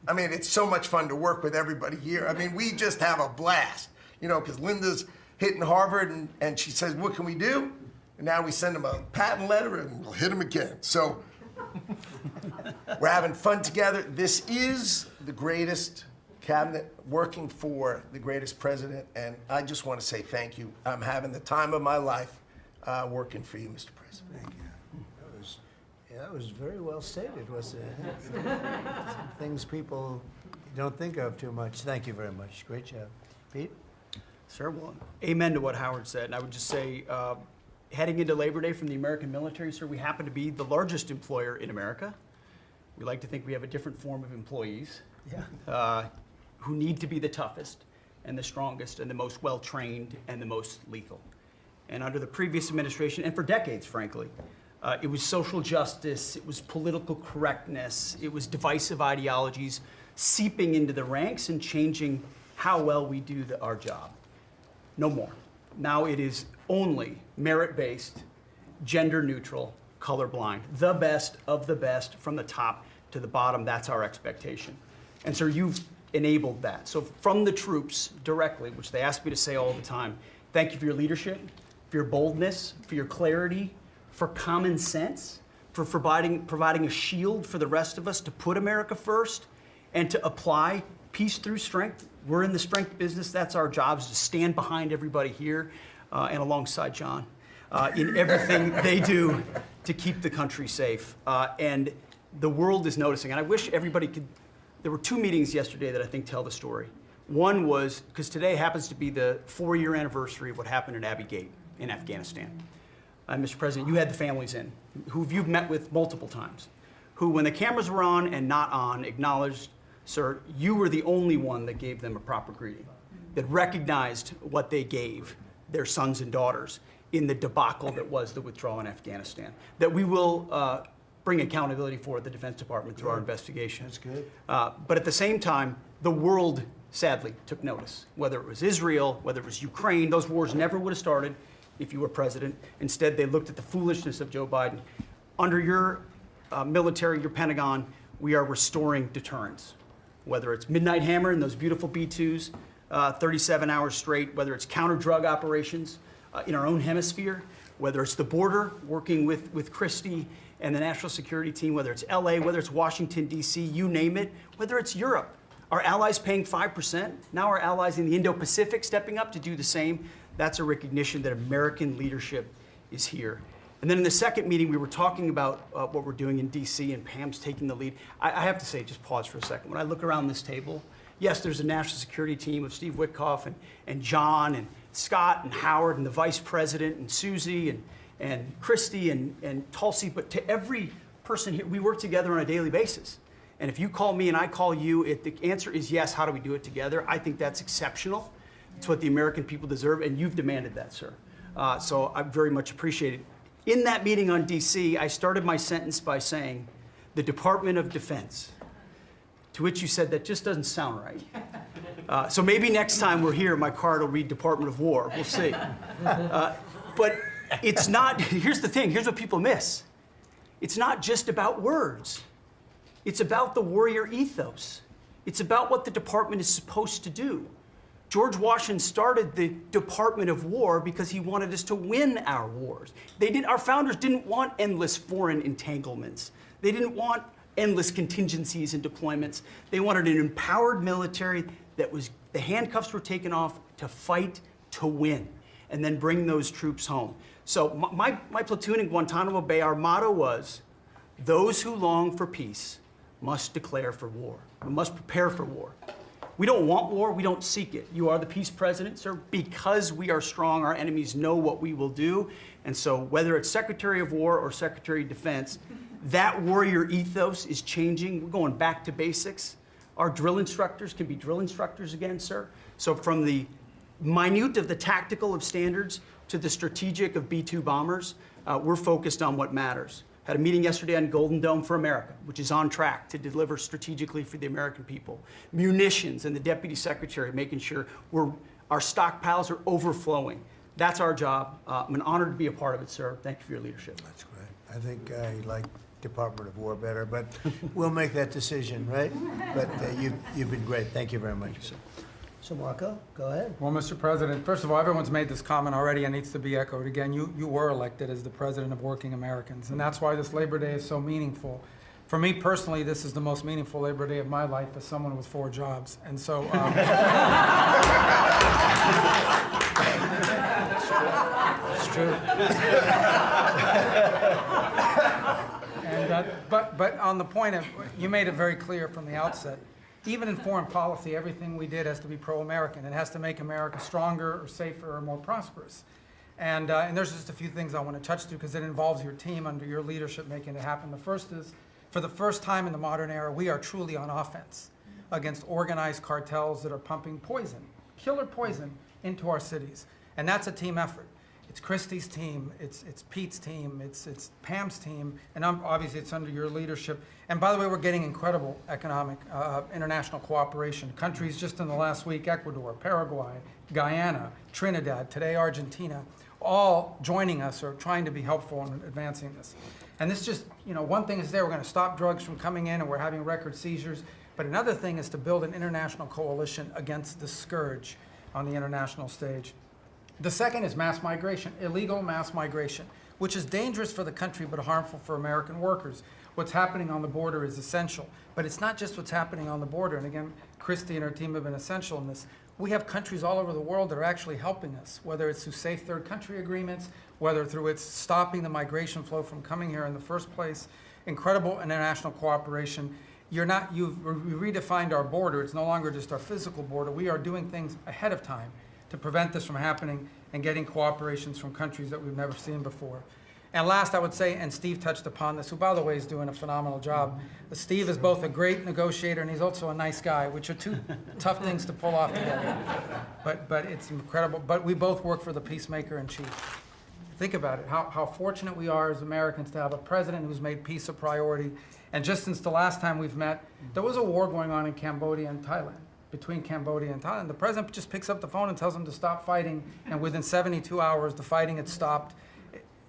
I mean, it's so much fun to work with everybody here. I mean, we just have a blast, you know, because Linda's hitting Harvard and she says, what can we do? And now we send them a patent letter and we'll hit them again. So we're having fun together. This is the greatest cabinet working for the greatest president, and I just want to say thank you. I'm having the time of my life working for you, Mr. President. Thank you. That was very well stated, wasn't it? Some things people don't think of too much. Thank you very much. Great job. Pete? Sir, well, amen to what Howard said. And I would just say, heading into Labor Day from the American military, sir, we happen to be the largest employer in America. We like to think we have a different form of employees. Yeah. Who need to be the toughest and the strongest and the most well-trained and the most lethal. And under the previous administration, and for decades, frankly, it was social justice, it was political correctness, it was divisive ideologies seeping into the ranks and changing how well we do our job. No more. Now it is only merit-based, gender-neutral, colorblind. The best of the best from the top to the bottom. That's our expectation. And so you've enabled that. So from the troops directly, which they ask me to say all the time, thank you for your leadership, for your boldness, for your clarity, for common sense, for providing a shield for the rest of us to put America first and to apply peace through strength. We're in the strength business. That's our job, is to stand behind everybody here and alongside John in everything they do to keep the country safe. And the world is noticing. And I wish everybody could. There were two meetings yesterday that I think tell the story. One was, because today happens to be the 4-year anniversary of what happened at Abbey Gate in Afghanistan. Mr. President, you had the families in, who you've met with multiple times, who, when the cameras were on and not on, acknowledged, sir, you were the only one that gave them a proper greeting, that recognized what they gave their sons and daughters in the debacle that was the withdrawal in Afghanistan, that we will bring accountability for the Defense Department through our investigation. That's good. But at the same time, the world sadly took notice. Whether it was Israel, whether it was Ukraine, those wars never would have started if you were president. Instead, they looked at the foolishness of Joe Biden. Under your military, your Pentagon, we are restoring deterrence. Whether it's Midnight Hammer and those beautiful B-2s, 37 hours straight, whether it's counter-drug operations in our own hemisphere, whether it's the border, working with Christie and the national security team, whether it's LA, whether it's Washington, D.C., you name it, whether it's Europe. Our allies paying 5%, now our allies in the Indo-Pacific stepping up to do the same. That's a recognition that American leadership is here. And then in the second meeting, we were talking about what we're doing in D.C., and Pam's taking the lead. I have to say, just pause for a second. When I look around this table, yes, there's a national security team of Steve Witkoff and John and Scott and Howard and the vice president and Susie and Christy and Tulsi, but to every person here, we work together on a daily basis. And if you call me and I call you, the answer is yes. How do we do it together? I think that's exceptional. It's what the American people deserve, and you've demanded that, sir. So I very much appreciate it. In that meeting on DC, I started my sentence by saying, the Department of Defense, to which you said, that just doesn't sound right. So maybe next time we're here, my card will read Department of War. We'll see. But it's not, here's the thing, here's what people miss. It's not just about words. It's about the warrior ethos. It's about what the department is supposed to do. George Washington started the Department of War because he wanted us to win our wars. Our founders didn't want endless foreign entanglements. They didn't want endless contingencies and deployments. They wanted an empowered military that was, the handcuffs were taken off to fight to win, and then bring those troops home. So my platoon in Guantanamo Bay, our motto was, those who long for peace must declare for war. We must prepare for war. We don't want war, we don't seek it. You are the peace president, sir. Because we are strong, our enemies know what we will do. And so whether it's Secretary of War or Secretary of Defense, that warrior ethos is changing. We're going back to basics. Our drill instructors can be drill instructors again, sir. So from the minute of the tactical of standards to the strategic of B-2 bombers, we're focused on what matters. Had a meeting yesterday on Golden Dome for America, which is on track to deliver strategically for the American people. Munitions, and the Deputy Secretary making sure our stockpiles are overflowing. That's our job. I'm an honor to be a part of it, sir. Thank you for your leadership. That's great. I think I like Department of War better, but we'll make that decision, right? But you've been great. Thank you very much. So Marco, go ahead. Well, Mr. President, first of all, everyone's made this comment already and needs to be echoed again. You were elected as the President of Working Americans, and that's why this Labor Day is so meaningful. For me personally, this is the most meaningful Labor Day of my life as someone with 4 jobs. And so, It's true. but on the point of, you made it very clear from the outset, even in foreign policy, everything we did has to be pro-American. It has to make America stronger or safer or more prosperous. And there's just a few things I want to touch to because it involves your team under your leadership making it happen. The first is, for the first time in the modern era, we are truly on offense against organized cartels that are pumping poison, killer poison, into our cities. And that's a team effort. It's Christie's team, it's Pete's team, it's Pam's team, and obviously it's under your leadership. And by the way, we're getting incredible economic, international cooperation. Countries just in the last week, Ecuador, Paraguay, Guyana, Trinidad, today Argentina, all joining us or trying to be helpful in advancing this. And this just, one thing is we're going to stop drugs from coming in and we're having record seizures, but another thing is to build an international coalition against the scourge on the international stage. The second is mass migration, illegal mass migration, which is dangerous for the country but harmful for American workers. What's happening on the border is essential, but it's not just what's happening on the border. And again, Christy and her team have been essential in this. We have countries all over the world that are actually helping us, whether it's through safe third country agreements, whether through it's stopping the migration flow from coming here in the first place. Incredible international cooperation. You've redefined our border. It's no longer just our physical border. We are doing things ahead of time to prevent this from happening and getting cooperations from countries that we've never seen before. And last, I would say, and Steve touched upon this, who, by the way, is doing a phenomenal job. Steve is both a great negotiator and he's also a nice guy, which are 2 tough things to pull off together. But it's incredible. But we both work for the peacemaker in chief. Think about it, how fortunate we are as Americans to have a president who's made peace a priority. And just since the last time we've met, there was a war going on in Cambodia and Thailand. Between Cambodia and Thailand. The president just picks up the phone and tells them to stop fighting, and within 72 hours, the fighting had stopped.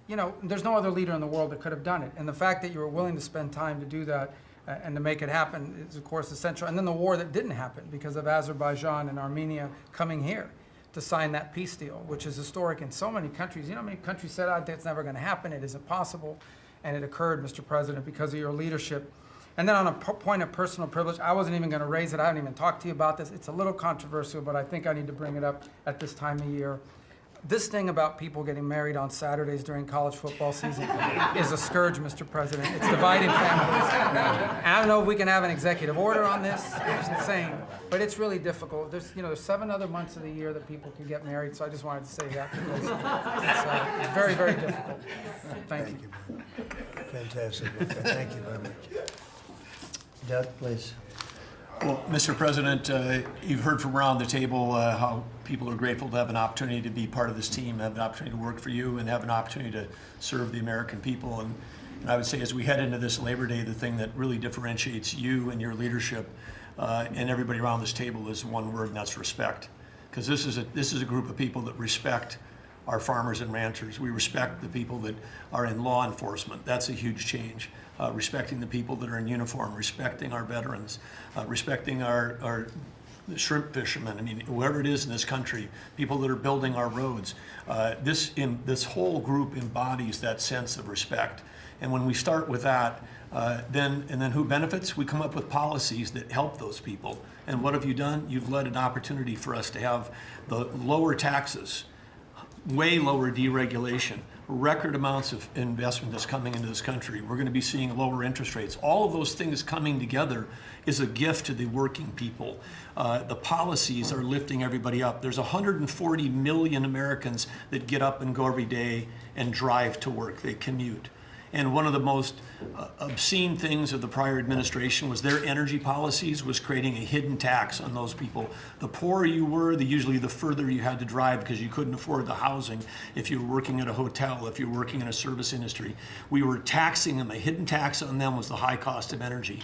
There's no other leader in the world that could have done it. And the fact that you were willing to spend time to do that and to make it happen is, of course, essential. And then the war that didn't happen because of Azerbaijan and Armenia coming here to sign that peace deal, which is historic in so many countries. How many countries said, it's never going to happen, it isn't possible. And it occurred, Mr. President, because of your leadership. And then on a point of personal privilege, I wasn't even going to raise it. I haven't even talked to you about this. It's a little controversial, but I think I need to bring it up at this time of year. This thing about people getting married on Saturdays during college football season is a scourge, Mr. President. It's dividing families. I don't know if we can have an executive order on this. It's insane, but it's really difficult. There's 7 other months of the year that people can get married, so I just wanted to say that because it's very, very difficult. Thank you. Fantastic. Thank you very much. Doug, please. Well, Mr. President, you've heard from around the table how people are grateful to have an opportunity to be part of this team, have an opportunity to work for you, and have an opportunity to serve the American people. And I would say as we head into this Labor Day, the thing that really differentiates you and your leadership and everybody around this table is one word, and that's respect. Because this is a group of people that respect our farmers and ranchers. We respect the people that are in law enforcement. That's a huge change. Respecting the people that are in uniform, respecting our veterans, respecting our shrimp fishermen. I mean, whoever it is in this country, people that are building our roads. This whole group embodies that sense of respect. And when we start with that, then who benefits? We come up with policies that help those people. And what have you done? You've led an opportunity for us to have the lower taxes, way lower deregulation, record amounts of investment that's coming into this country. We're going to be seeing lower interest rates. All of those things coming together is a gift to the working people. The policies are lifting everybody up. There's 140 million Americans that get up and go every day and drive to work. They commute. And one of the most obscene things of the prior administration was their energy policies was creating a hidden tax on those people. The poorer you were, usually the further you had to drive because you couldn't afford the housing if you were working at a hotel, if you were working in a service industry. We were taxing them. A hidden tax on them was the high cost of energy.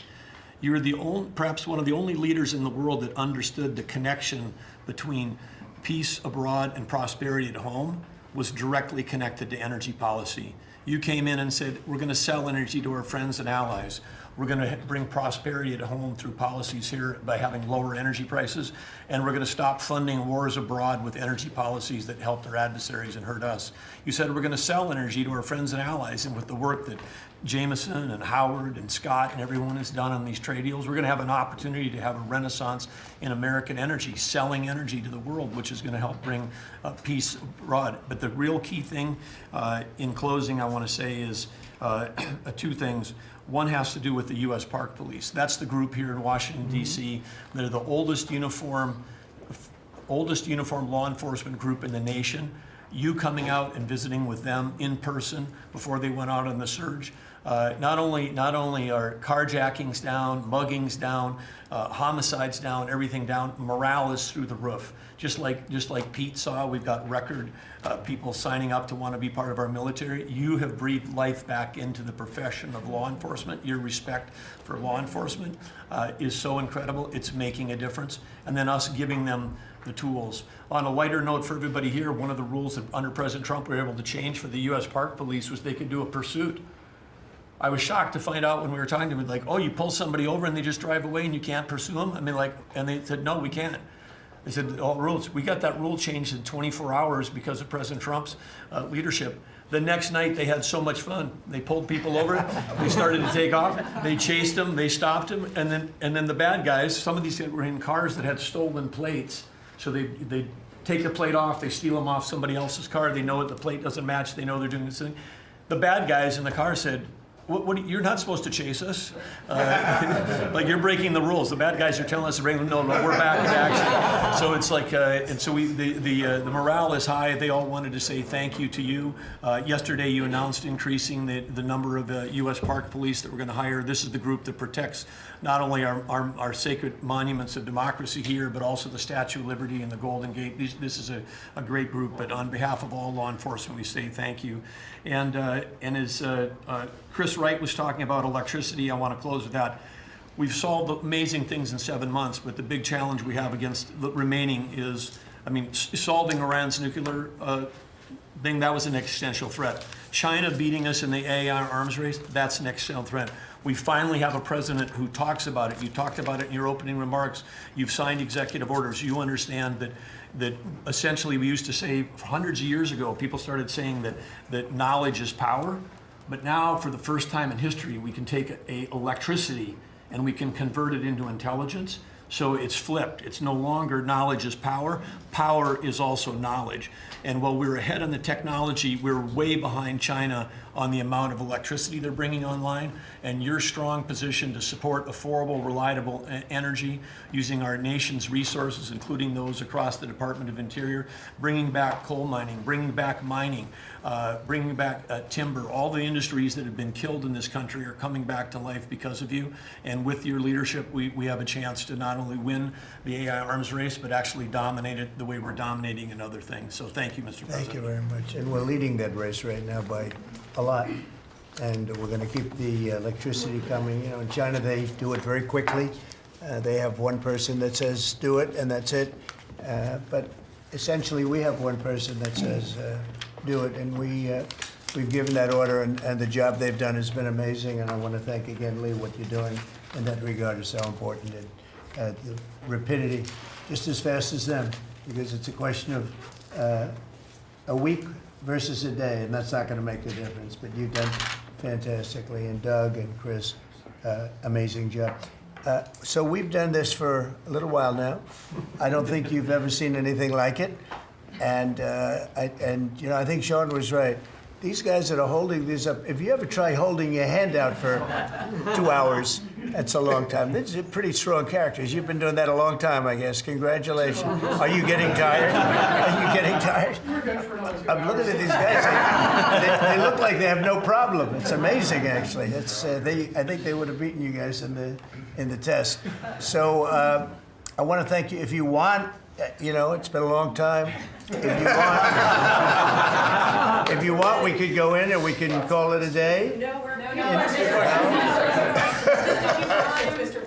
You were perhaps one of the only leaders in the world that understood the connection between peace abroad and prosperity at home was directly connected to energy policy. You came in and said, we're going to sell energy to our friends and allies. We're going to bring prosperity at home through policies here by having lower energy prices. And we're going to stop funding wars abroad with energy policies that help their adversaries and hurt us. You said we're going to sell energy to our friends and allies. And with the work that Jameson and Howard and Scott and everyone has done on these trade deals, we're going to have an opportunity to have a renaissance in American energy, selling energy to the world, which is going to help bring peace abroad. But the real key thing in closing I want to say is two things. One has to do with the U.S. Park Police. That's the group here in Washington, D.C. They're the oldest uniform law enforcement group in the nation. You coming out and visiting with them in person before they went out on the surge. Not only are carjackings down, muggings down, homicides down, everything down, morale is through the roof. Just like Pete saw, we've got record people signing up to want to be part of our military. You have breathed life back into the profession of law enforcement. Your respect for law enforcement is so incredible. It's making a difference. And then us giving them the tools. On a lighter note for everybody here, one of the rules that under President Trump we were able to change for the U.S. Park Police was they could do a pursuit. I was shocked to find out when we were talking to them, like, oh, you pull somebody over and they just drive away and you can't pursue them? I mean, like, and they said, no, we can't. They said, all rules. We got that rule changed in 24 hours because of President Trump's leadership. The next night, they had so much fun. They pulled people over. They started to take off. They chased them. They stopped them. And then the bad guys, some of these were in cars that had stolen plates. So they take the plate off. They steal them off somebody else's car. They know it. The plate doesn't match. They know they're doing this thing. The bad guys in the car said, what, you're not supposed to chase us. Like, you're breaking the rules. The bad guys are telling us to bring them. No, we're back in action. So it's like, and so the morale is high. They all wanted to say thank you to you. Yesterday, you announced increasing the number of U.S. Park Police that we're going to hire. This is the group that protects not only our sacred monuments of democracy here, but also the Statue of Liberty and the Golden Gate. This is a great group. But on behalf of all law enforcement, we say thank you. And as Chris Wright was talking about electricity, I want to close with that. We've solved amazing things in 7 months, but the big challenge we have against the remaining is, solving Iran's nuclear thing, that was an existential threat. China beating us in the AI arms race, that's an existential threat. We finally have a president who talks about it. You talked about it in your opening remarks. You've signed executive orders. You understand that essentially we used to say hundreds of years ago, people started saying that knowledge is power. But now, for the first time in history, we can take electricity and we can convert it into intelligence. So it's flipped. It's no longer knowledge is power. Power is also knowledge. And while we're ahead on the technology, we're way behind China on the amount of electricity they're bringing online. And your strong position to support affordable, reliable energy using our nation's resources, including those across the Department of Interior, bringing back coal mining, bringing back mining, bringing back timber. All the industries that have been killed in this country are coming back to life because of you. And with your leadership, we have a chance to not only win the AI arms race, but actually dominate it the way we're dominating in other things. So thank you, Mr. President. Thank you very much. And we're leading that race right now by a lot. And we're going to keep the electricity coming. In China, they do it very quickly. They have one person that says, do it, and that's it. But essentially, we have one person that says, do it. And we've given that order, and the job they've done has been amazing. And I want to thank again, Lee, what you're doing in that regard is so important. And the rapidity, just as fast as them, because it's a question of a week versus a day, and that's not going to make the difference. But you've done fantastically, and Doug and Chris, amazing job. So we've done this for a little while now. I don't think you've ever seen anything like it, and I think Sean was right. These guys that are holding these up, if you ever try holding your hand out for 2 hours, that's a long time. These are pretty strong characters. You've been doing that a long time, I guess. Congratulations. Are you getting tired? Are you getting tired? I'm looking at these guys. They look like they have no problem. It's amazing, actually. I think they would have beaten you guys in the test. So I want to thank you. If you want, it's been a long time. If you want, we could go in and we can call it a day. No.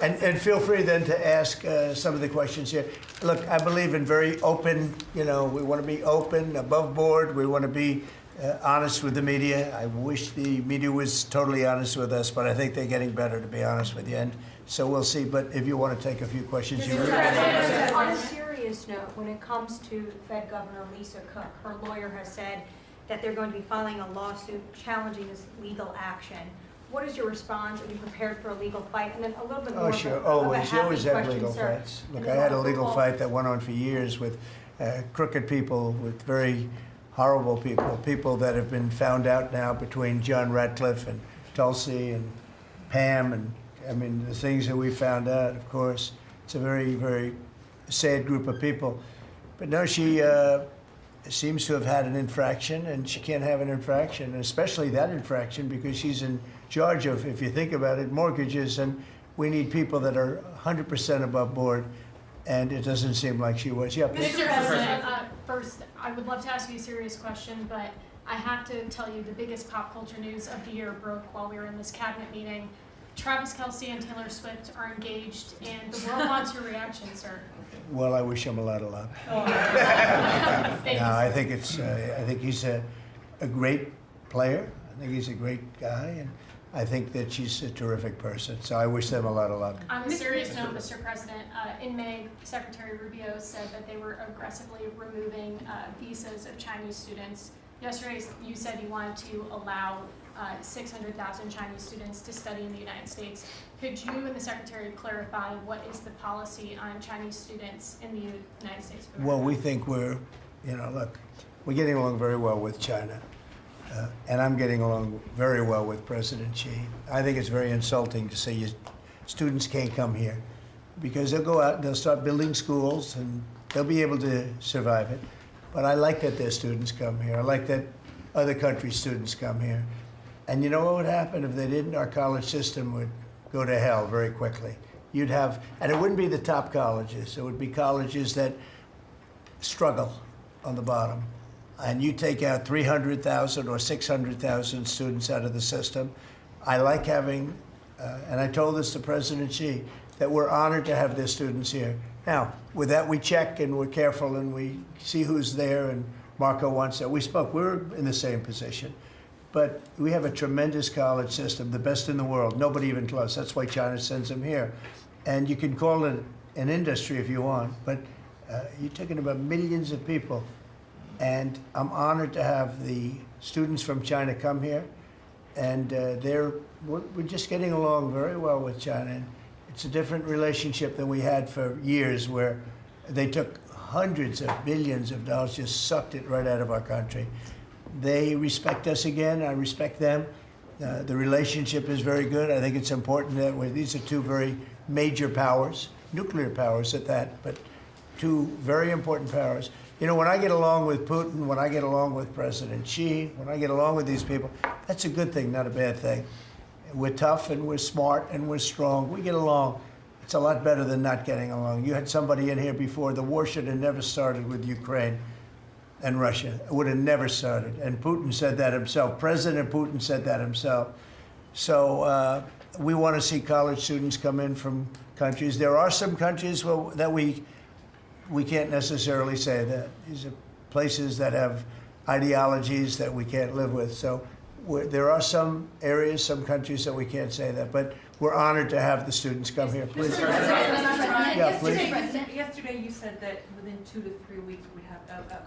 And feel free then to ask some of the questions here. Look, I believe in very open, we want to be open, above board. We want to be honest with the media. I wish the media was totally honest with us, but I think they're getting better, to be honest with you. And so we'll see. But if you want to take a few questions, you On a serious note, when it comes to Fed Governor Lisa Cook, her lawyer has said that they're going to be filing a lawsuit challenging this legal action. What is your response? Are you prepared for a legal fight? And then a little bit more Oh, sure. of a Always. You happy always have question, legal sir. fights. And Look, then I had a on legal football- fight that went on for years with crooked people, with very horrible people, people that have been found out now between John Ratcliffe and Tulsi and Pam. And I mean, the things that we found out, of course, it's a very, very sad group of people. But no, she seems to have had an infraction, and she can't have an infraction, and especially that infraction, because she's in charge of, if you think about it, mortgages, and we need people that are 100% above board, and it doesn't seem like she was. Yeah, please. Mr. President, first, I would love to ask you a serious question, but I have to tell you the biggest pop culture news of the year broke while we were in this cabinet meeting. Travis Kelce and Taylor Swift are engaged, and the world wants your reaction, sir. Well, I wish him a lot of luck. Thank No, you. I think he's a great player. I think he's a great guy, and I think that she's a terrific person. So I wish them a lot of luck. On a serious note, Mr. President, in May, Secretary Rubio said that they were aggressively removing visas of Chinese students. Yesterday, you said you wanted to allow 600,000 Chinese students to study in the United States. Could you and the Secretary clarify what is the policy on Chinese students in the United States? Well, we think look, we're getting along very well with China. And I'm getting along very well with President Xi. I think it's very insulting to say students can't come here, because they'll go out and they'll start building schools and they'll be able to survive it. But I like that their students come here. I like that other countries' students come here. And you know what would happen if they didn't? Our college system would go to hell very quickly. You'd have, and it wouldn't be the top colleges. It would be colleges that struggle on the bottom. And you take out 300,000 or 600,000 students out of the system. I like having, and I told this to President Xi, that we're honored to have their students here. Now, with that, we check and we're careful and we see who's there, and Marco wants that. We spoke, we're in the same position. But we have a tremendous college system, the best in the world, nobody even close. That's why China sends them here. And you can call it an industry if you want, but you're talking about millions of people. And I'm honored to have the students from China come here. And we're just getting along very well with China. And it's a different relationship than we had for years, where they took hundreds of billions of dollars, just sucked it right out of our country. They respect us again. I respect them. The relationship is very good. I think it's important that these are two very major powers, nuclear powers at that, but two very important powers. You know, when I get along with Putin, when I get along with President Xi, when I get along with these people, that's a good thing, not a bad thing. We're tough and we're smart and we're strong. We get along. It's a lot better than not getting along. You had somebody in here before. The war should have never started with Ukraine and Russia. It would have never started. And Putin said that himself. President Putin said that himself. So we want to see college students come in from countries. There are some countries that we can't necessarily say that. These are places that have ideologies that we can't live with. So there are some areas, some countries that we can't say that. But we're honored to have the students come here. Please. Yeah, please. Yesterday you said that within 2 to 3 weeks we'd have a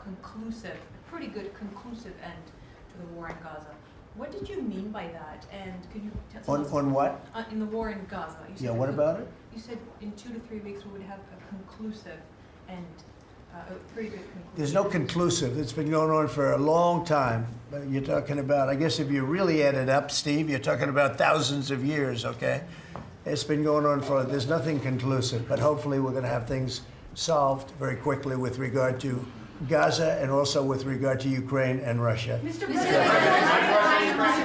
pretty good conclusive end to the war in Gaza. What did you mean by that? And could you tell us? On what? In the war in Gaza. You said Yeah, what about it? You said in 2 to 3 weeks we would have a conclusive end, a pretty good conclusive. There's no conclusive. It's been going on for a long time. You're talking about, I guess if you really add it up, Steve, you're talking about thousands of years, okay? It's been going on there's nothing conclusive, but hopefully we're going to have things solved very quickly with regard to Gaza and also with regard to Ukraine and Russia. Mr.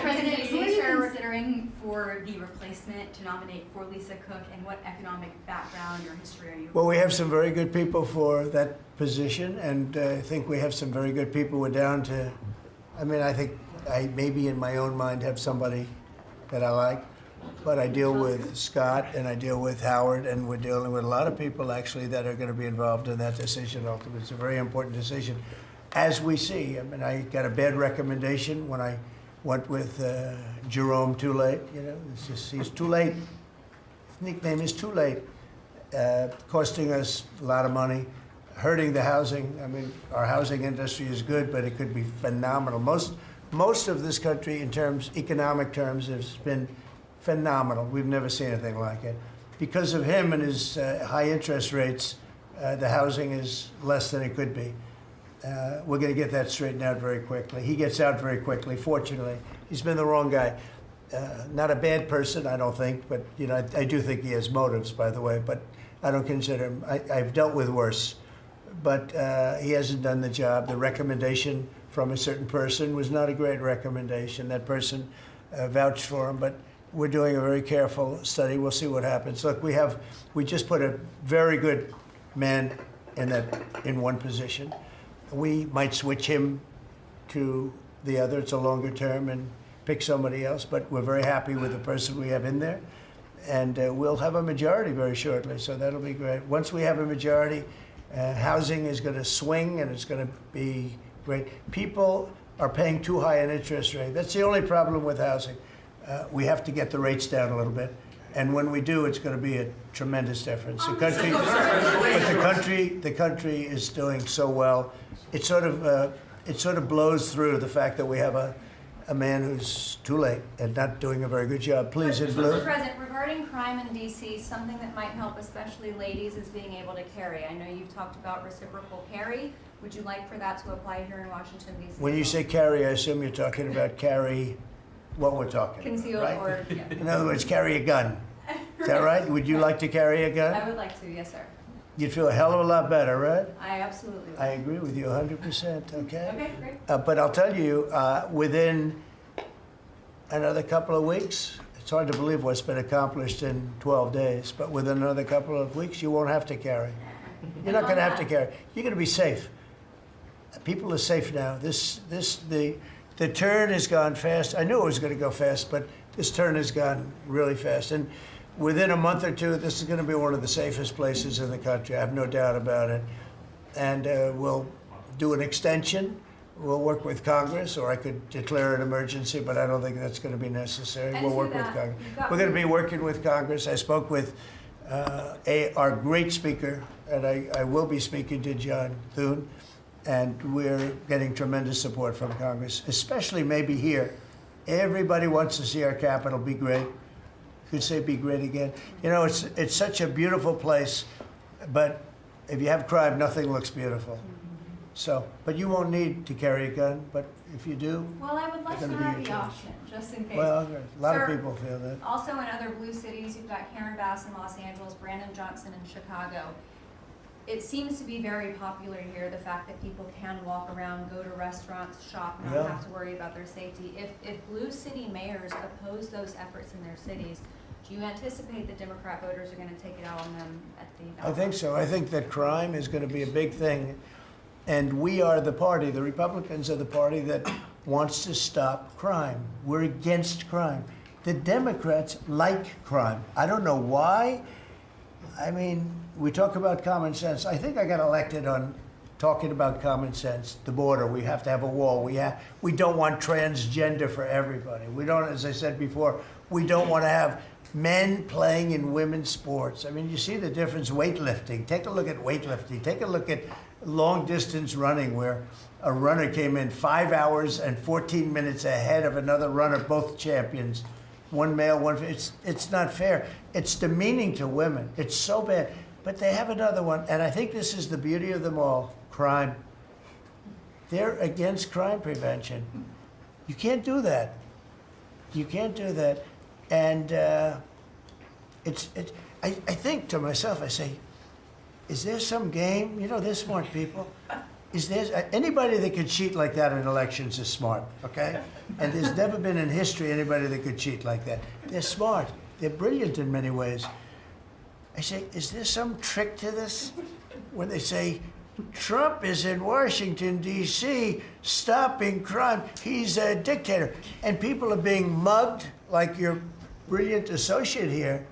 President, who are you considering for the replacement to nominate for Lisa Cook, and what economic background or history are you? Well, we have some very good people for that position, and I think we have some very good people. We're down to, I think I maybe in my own mind have somebody that I like, but I deal with Scott and I deal with Howard, and we're dealing with a lot of people actually that are going to be involved in that decision ultimately. It's a very important decision. as we see. I mean, I got a bad recommendation when I went with Jerome Too Late. You know, it's just, he's too late. His nickname is Too Late, costing us a lot of money, hurting the housing. I mean, our housing industry is good, but it could be phenomenal. Most of this country, in economic terms, has been phenomenal. We've never seen anything like it. Because of him and his high interest rates, the housing is less than it could be. We're going to get that straightened out very quickly. He gets out very quickly, fortunately. He's been the wrong guy. Not a bad person, I don't think, but you know, I do think he has motives, by the way, but I don't consider him, I've dealt with worse. But he hasn't done the job. The recommendation from a certain person was not a great recommendation. That person vouched for him, but we're doing a very careful study. We'll see what happens. Look, we just put a very good man in one position. We might switch him to the other. It's a longer term and pick somebody else, but we're very happy with the person we have in there. And we'll have a majority very shortly, so that'll be great. Once we have a majority, housing is going to swing and it's going to be great. People are paying too high an interest rate. That's the only problem with housing. We have to get the rates down a little bit. And when we do, it's going to be a tremendous difference. The country is doing so well. It sort of blows through the fact that we have a man who's too late and not doing a very good job. Please, in blue. Mr. President, regarding crime in D.C., something that might help especially ladies is being able to carry. I know you've talked about reciprocal carry. Would you like for that to apply here in Washington, D.C.? When you say carry, I assume you're talking about carry what we're talking Concealed about, right? or, yeah. In other words, carry a gun. Is that right? Would you like to carry a gun? I would like to, yes, sir. You'd feel a hell of a lot better, right? I absolutely would. I agree with you 100%, okay? Okay, great. But I'll tell you, within another couple of weeks, it's hard to believe what's been accomplished in 12 days, but within another couple of weeks, you won't have to carry. You're not going to have to carry. You're going to be safe. People are safe now. The turn has gone fast. I knew it was going to go fast, but this turn has gone really fast. And within a month or two, this is going to be one of the safest places in the country. I have no doubt about it. And we'll do an extension. We'll work with Congress, or I could declare an emergency, but I don't think that's going to be necessary. We'll work with Congress. We're going to be working with Congress. I spoke with our great speaker, and I will be speaking to John Thune, and we're getting tremendous support from Congress, especially maybe here. Everybody wants to see our capital be great. Could say be great again. You know, it's such a beautiful place, but if you have crime, nothing looks beautiful. So, but you won't need to carry a gun, but if you do, Well, I would like to it's gonna be have your the choice. option, just in case. Well, a lot of Sir, people feel that. Also in other blue cities, you've got Karen Bass in Los Angeles, Brandon Johnson in Chicago. It seems to be very popular here, the fact that people can walk around, go to restaurants, shop, and not Yeah. have to worry about their safety. If blue city mayors oppose those efforts in their cities, do you anticipate that Democrat voters are going to take it out on them at the ballot? I think so. I think that crime is going to be a big thing. And we are the party, the Republicans are the party that wants to stop crime. We're against crime. The Democrats like crime. I don't know why. I mean, we talk about common sense. I think I got elected on talking about common sense. The border, we have to have a wall. We don't want transgender for everybody. We don't, as I said before, we don't want to have men playing in women's sports. I mean, you see the difference, weightlifting. Take a look at weightlifting. Take a look at long distance running, where a runner came in 5 hours and 14 minutes ahead of another runner, both champions. One male, one female. It's not fair. It's demeaning to women. It's so bad. But they have another one, and I think this is the beauty of them all, crime. They're against crime prevention. You can't do that. You can't do that. And I think to myself, I say, is there some game? You know, they're smart people. Is there anybody that could cheat like that in elections is smart, okay? And there's never been in history anybody that could cheat like that. They're smart. They're brilliant in many ways. I say, is there some trick to this? When they say, Trump is in Washington, D.C., stopping crime. He's a dictator. And people are being mugged like your brilliant associate here.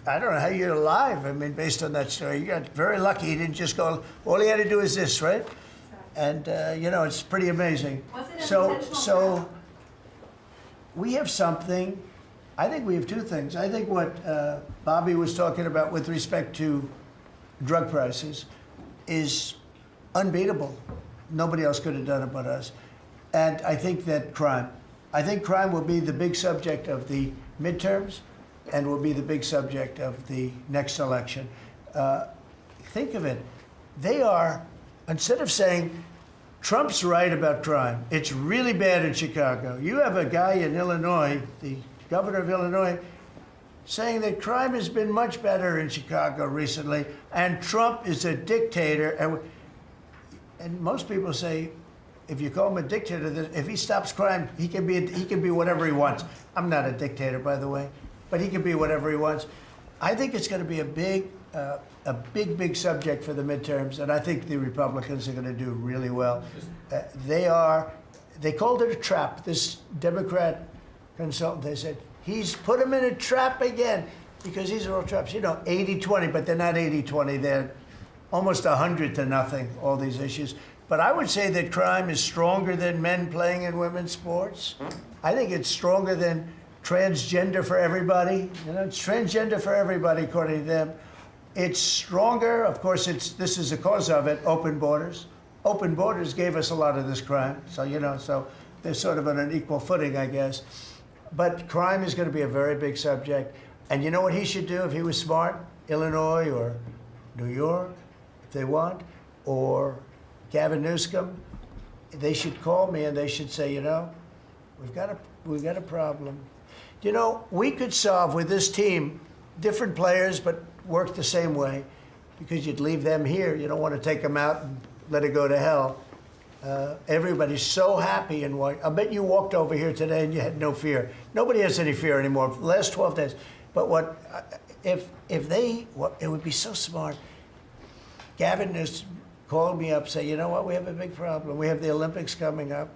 I don't know how you're alive. I mean, based on that story, you got very lucky. He didn't just go, all he had to do is this, right? And, it's pretty amazing. Was it an So, intentional so trap? we have something, I think we have two things. I think what Bobby was talking about with respect to drug prices is unbeatable. Nobody else could have done it but us. And I think that I think crime will be the big subject of the midterms and will be the big subject of the next election. Think of it. They are, instead of saying, Trump's right about crime, it's really bad in Chicago. You have a guy in Illinois, the governor of Illinois, saying that crime has been much better in Chicago recently, and Trump is a dictator. And most people say, if you call him a dictator, if he stops crime, he can be whatever he wants. I'm not a dictator, by the way, but he can be whatever he wants. I think it's going to be a big subject for the midterms, and I think the Republicans are going to do really well. They called it a trap. This Democrat consultant, they said, he's put him in a trap again, because these are all traps. 80-20, but they're not 80-20. They're almost 100-0, all these issues. But I would say that crime is stronger than men playing in women's sports. I think it's stronger than transgender for everybody. It's transgender for everybody, according to them. It's stronger. Of course, this is the cause of it, open borders. Open borders gave us a lot of this crime. So, so they're sort of on an equal footing, I guess. But crime is going to be a very big subject. And you know what he should do if he was smart? Illinois or New York, if they want, or Gavin Newsom, they should call me and they should say, we've got a problem. We could solve with this team, different players, but work the same way, because you'd leave them here. You don't want to take them out and let it go to hell. Everybody's so happy and I bet you walked over here today and you had no fear. Nobody has any fear anymore for the last 12 days. But it would be so smart. Gavin Newsom called me up, say, you know what, we have a big problem. We have the Olympics coming up.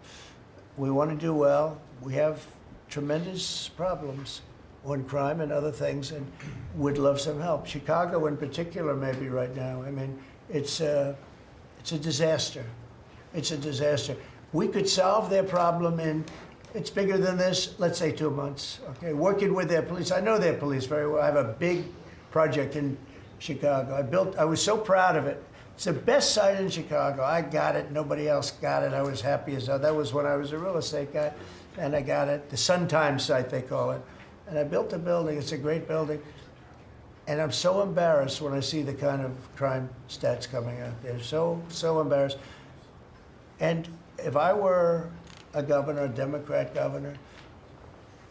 We want to do well. We have tremendous problems on crime and other things, and would love some help. Chicago in particular, maybe right now. I mean, it's a disaster. It's a disaster. We could solve their problem in, it's bigger than this, let's say 2 months, okay? Working with their police. I know their police very well. I have a big project in Chicago. I was so proud of it. It's the best site in Chicago. I got it. Nobody else got it. I was happy as hell. That was when I was a real estate guy, and I got it. The Sun Times site, they call it. And I built a building. It's a great building. And I'm so embarrassed when I see the kind of crime stats coming out. They're so embarrassed. And if I were a governor, a Democrat governor,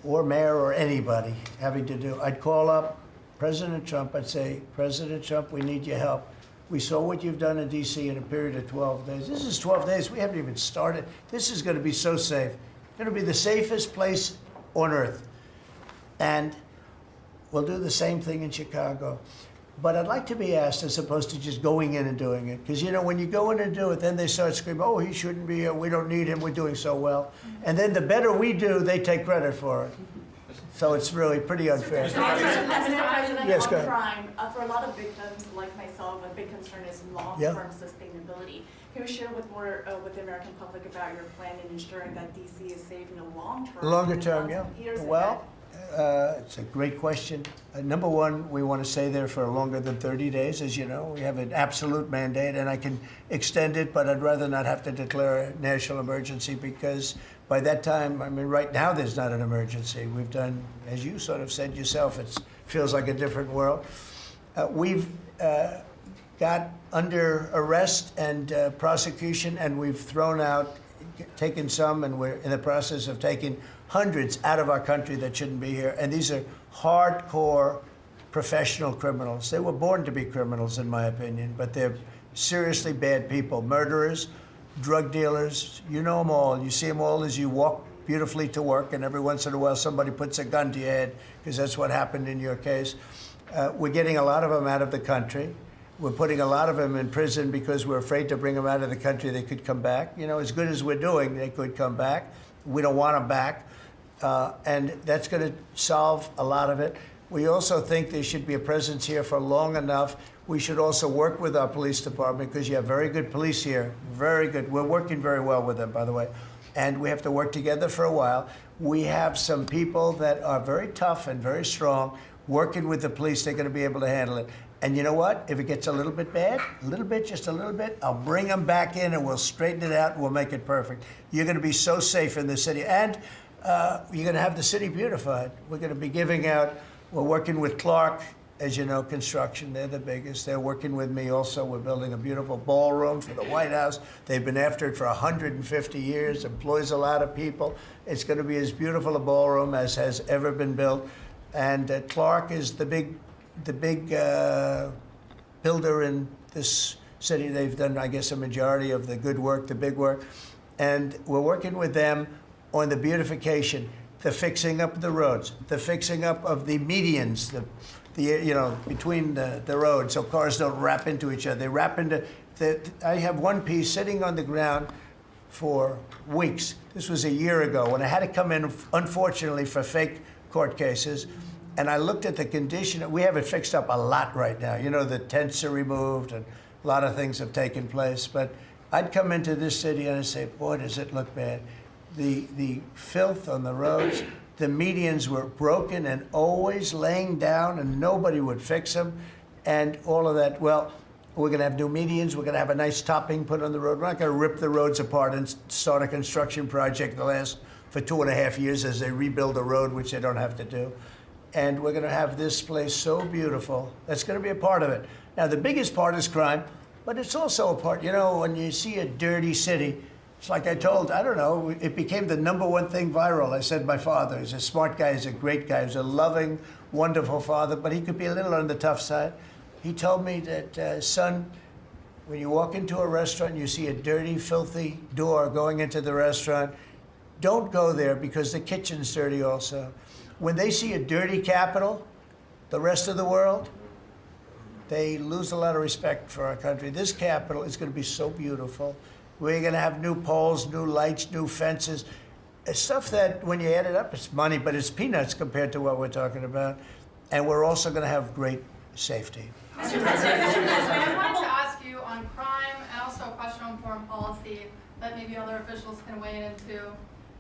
or mayor, or anybody having to do, I'd call up President Trump. I'd say, President Trump, we need your help. We saw what you've done in D.C. in a period of 12 days. This is 12 days. We haven't even started. This is going to be so safe. It's going to be the safest place on earth. And we'll do the same thing in Chicago. But I'd like to be asked, as opposed to just going in and doing it. Because, when you go in and do it, then they start screaming, oh, he shouldn't be here. We don't need him. We're doing so well. And then the better we do, they take credit for it. So it's really pretty unfair. Mr. President, Yes, go on ahead. crime, for a lot of victims like myself, a big concern is long-term sustainability. Can you share with the American public about your plan in ensuring that DC is safe in the long term? Longer term, yeah. Years Well, it's a great question. Number one, we want to stay there for longer than 30 days, as you know. We have an absolute mandate, and I can extend it, but I'd rather not have to declare a national emergency, because by that time, right now there's not an emergency. We've done, as you sort of said yourself, it feels like a different world. We've got under arrest and prosecution, and we've taken some, and we're in the process of taking hundreds out of our country that shouldn't be here. And these are hardcore professional criminals. They were born to be criminals, in my opinion, but they're seriously bad people. Murderers, drug dealers, you know them all. You see them all as you walk beautifully to work, and every once in a while somebody puts a gun to your head, because that's what happened in your case. We're getting a lot of them out of the country. We're putting a lot of them in prison because we're afraid to bring them out of the country. They could come back. As good as we're doing, they could come back. We don't want them back. And that's going to solve a lot of it. We also think there should be a presence here for long enough we should also work with our police department because you have very good police here, very good. We're working very well with them, by the way, and we have to work together for a while. We have some people that are very tough and very strong working with the police. They're going to be able to handle it. And you know what? If it gets a little bit bad, just a little bit, I'll bring them back in and we'll straighten it out and we'll make it perfect. You're going to be so safe in the city. And you're going to have the city beautified. We're going to be giving out, we're working with Clark, as you know, construction. They're the biggest. They're working with me also. We're building a beautiful ballroom for the White House. They've been after it for 150 years, employs a lot of people. It's going to be as beautiful a ballroom as has ever been built. And Clark is the big builder in this city. They've done, I guess, a majority of the good work, the big work. And we're working with them on the beautification, the fixing up of the roads, the fixing up of the medians, between the roads so cars don't wrap into each other. They wrap into, I have one piece sitting on the ground for weeks. This was a year ago when I had to come in, unfortunately, for fake court cases. And I looked at the condition. We have it fixed up a lot right now. You know, the tents are removed and a lot of things have taken place. But I'd come into this city and I'd say, boy, does it look bad. The filth on the roads, the medians were broken and always laying down and nobody would fix them and all of that. Well, we're going to have new medians. We're going to have a nice topping put on the road. We're not going to rip the roads apart and start a construction project that lasts for 2.5 years as they rebuild the road, which they don't have to do. And we're going to have this place so beautiful. That's going to be a part of it. Now, the biggest part is crime, but it's also a part, you know, when you see a dirty city, it's like I told, I don't know, it became the #1 thing viral. I said my father, he's a smart guy, he's a great guy, he's a loving, wonderful father, but he could be a little on the tough side. He told me that, son, when you walk into a restaurant and you see a dirty, filthy door going into the restaurant, don't go there because the kitchen's dirty also. When they see a dirty capital, the rest of the world, they lose a lot of respect for our country. This capital is going to be so beautiful. We're going to have new poles, new lights, new fences. It's stuff that, when you add it up, it's money, but it's peanuts compared to what we're talking about. And we're also going to have great safety. Mr. President, I wanted to ask you on crime and also a question on foreign policy that maybe other officials can weigh into.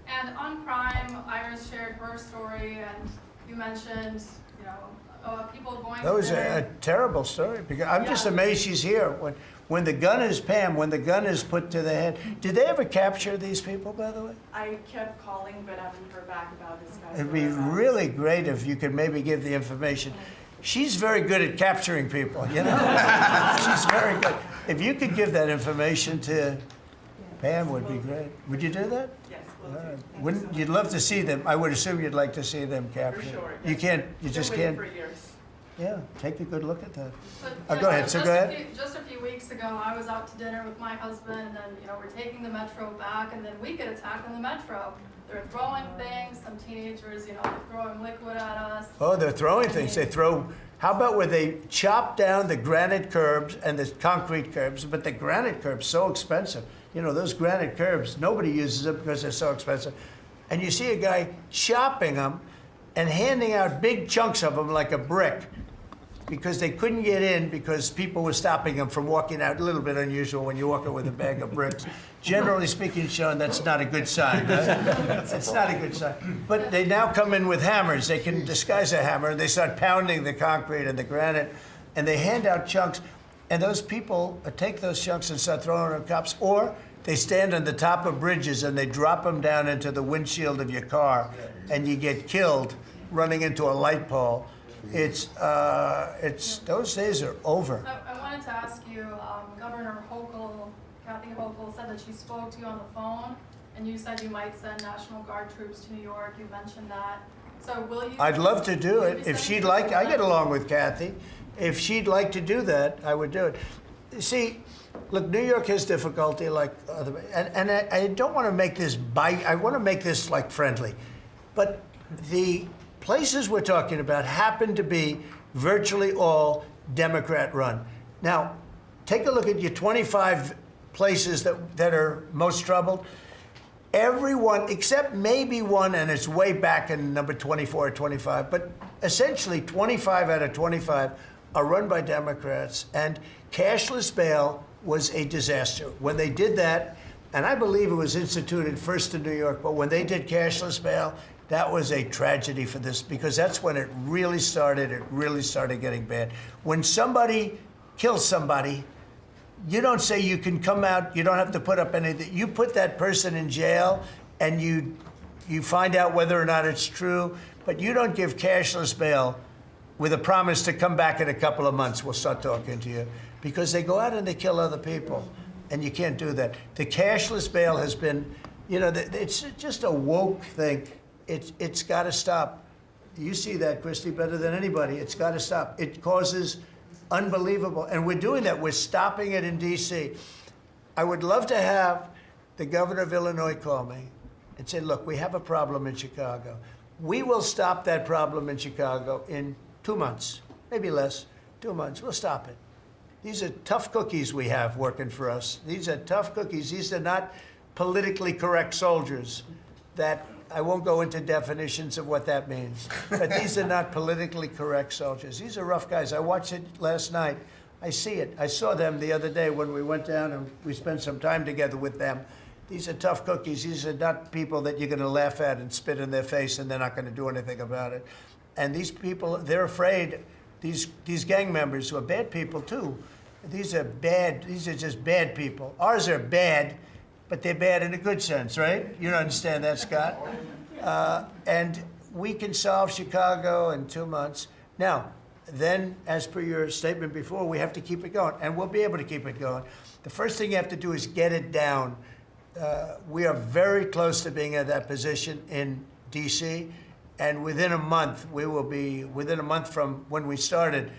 And on crime, Iris shared her story, and you mentioned, you know, people going. That was a terrible story because I'm just amazed she's here. When the gun is Pam, when the gun is put to the head. Did they ever capture these people, by the way? I kept calling, but I haven't heard back about this guy. It'd be really great if you could maybe give the information. She's very good at capturing people, you know? She's very good. If you could give that information to Pam, would be great. Would you do that? Yes, will do. Wouldn't you'd love to see them? I would assume you'd like to see them captured. For sure. You can't. You just can't. For years. Yeah, take a good look at that. But, Go ahead. So go ahead. Just a few weeks ago, I was out to dinner with my husband, and you know we're taking the metro back, and then we get attacked on the metro. They're throwing things. Some teenagers, you know, they're throwing liquid at us. Oh, they're throwing things. They throw. How about where they chop down the granite curbs and the concrete curbs? But the granite curbs so expensive. You know, those granite curbs, nobody uses them because they're so expensive. And you see a guy chopping them and handing out big chunks of them like a brick because they couldn't get in because people were stopping them from walking out. A little bit unusual when you're walking with a bag of bricks. Generally speaking, Sean, that's not a good sign. It's not a good sign. But they now come in with hammers. They can disguise a hammer, and they start pounding the concrete and the granite, and they hand out chunks. And those people take those chunks and start throwing them at cops, or they stand on the top of bridges and they drop them down into the windshield of your car, and you get killed running into a light pole. It's those days are over. I wanted to ask you, Governor Hochul, Kathy Hochul, said that she spoke to you on the phone, and you said you might send National Guard troops to New York. You mentioned that. So will you? I'd love to do it if she'd like. I get along with Kathy. If she'd like to do that, I would do it. See, look, New York has difficulty like other, and I don't want to make this I want to make this like friendly, but the places we're talking about happen to be virtually all Democrat run. Now, take a look at your 25 places that are most troubled. Everyone, except maybe one, and it's way back in number 24 or 25, but essentially 25 out of 25 are run by Democrats, and cashless bail was a disaster. When they did that, and I believe it was instituted first in New York, but when they did cashless bail, that was a tragedy for this, because that's when it really started getting bad. When somebody kills somebody, you don't say you can come out, you don't have to put up anything. You put that person in jail and you find out whether or not it's true, but you don't give cashless bail with a promise to come back in a couple of months, we'll start talking to you. Because they go out and they kill other people, and you can't do that. The cashless bail has been, it's just a woke thing. It's got to stop. You see that, Christy, better than anybody. It's got to stop. It causes unbelievable, and we're doing that. We're stopping it in D.C. I would love to have the governor of Illinois call me and say, look, we have a problem in Chicago. We will stop that problem in Chicago in 2 months, maybe less, 2 months. We'll stop it. These are tough cookies we have working for us. These are tough cookies. These are not politically correct soldiers that I won't go into definitions of what that means. But these are not politically correct soldiers. These are rough guys. I watched it last night. I see it. I saw them the other day when we went down and we spent some time together with them. These are tough cookies. These are not people that you're going to laugh at and spit in their face and they're not going to do anything about it. And these people, they're afraid. These gang members who are bad people too. These are bad. These are just bad people. Ours are bad, but they're bad in a good sense, right? You don't understand that, Scott. And we can solve Chicago in 2 months. Now, then, as per your statement before, we have to keep it going, and we'll be able to keep it going. The first thing you have to do is get it down. We are very close to being at that position in D.C., and within a month, we will be, within a month from when we started,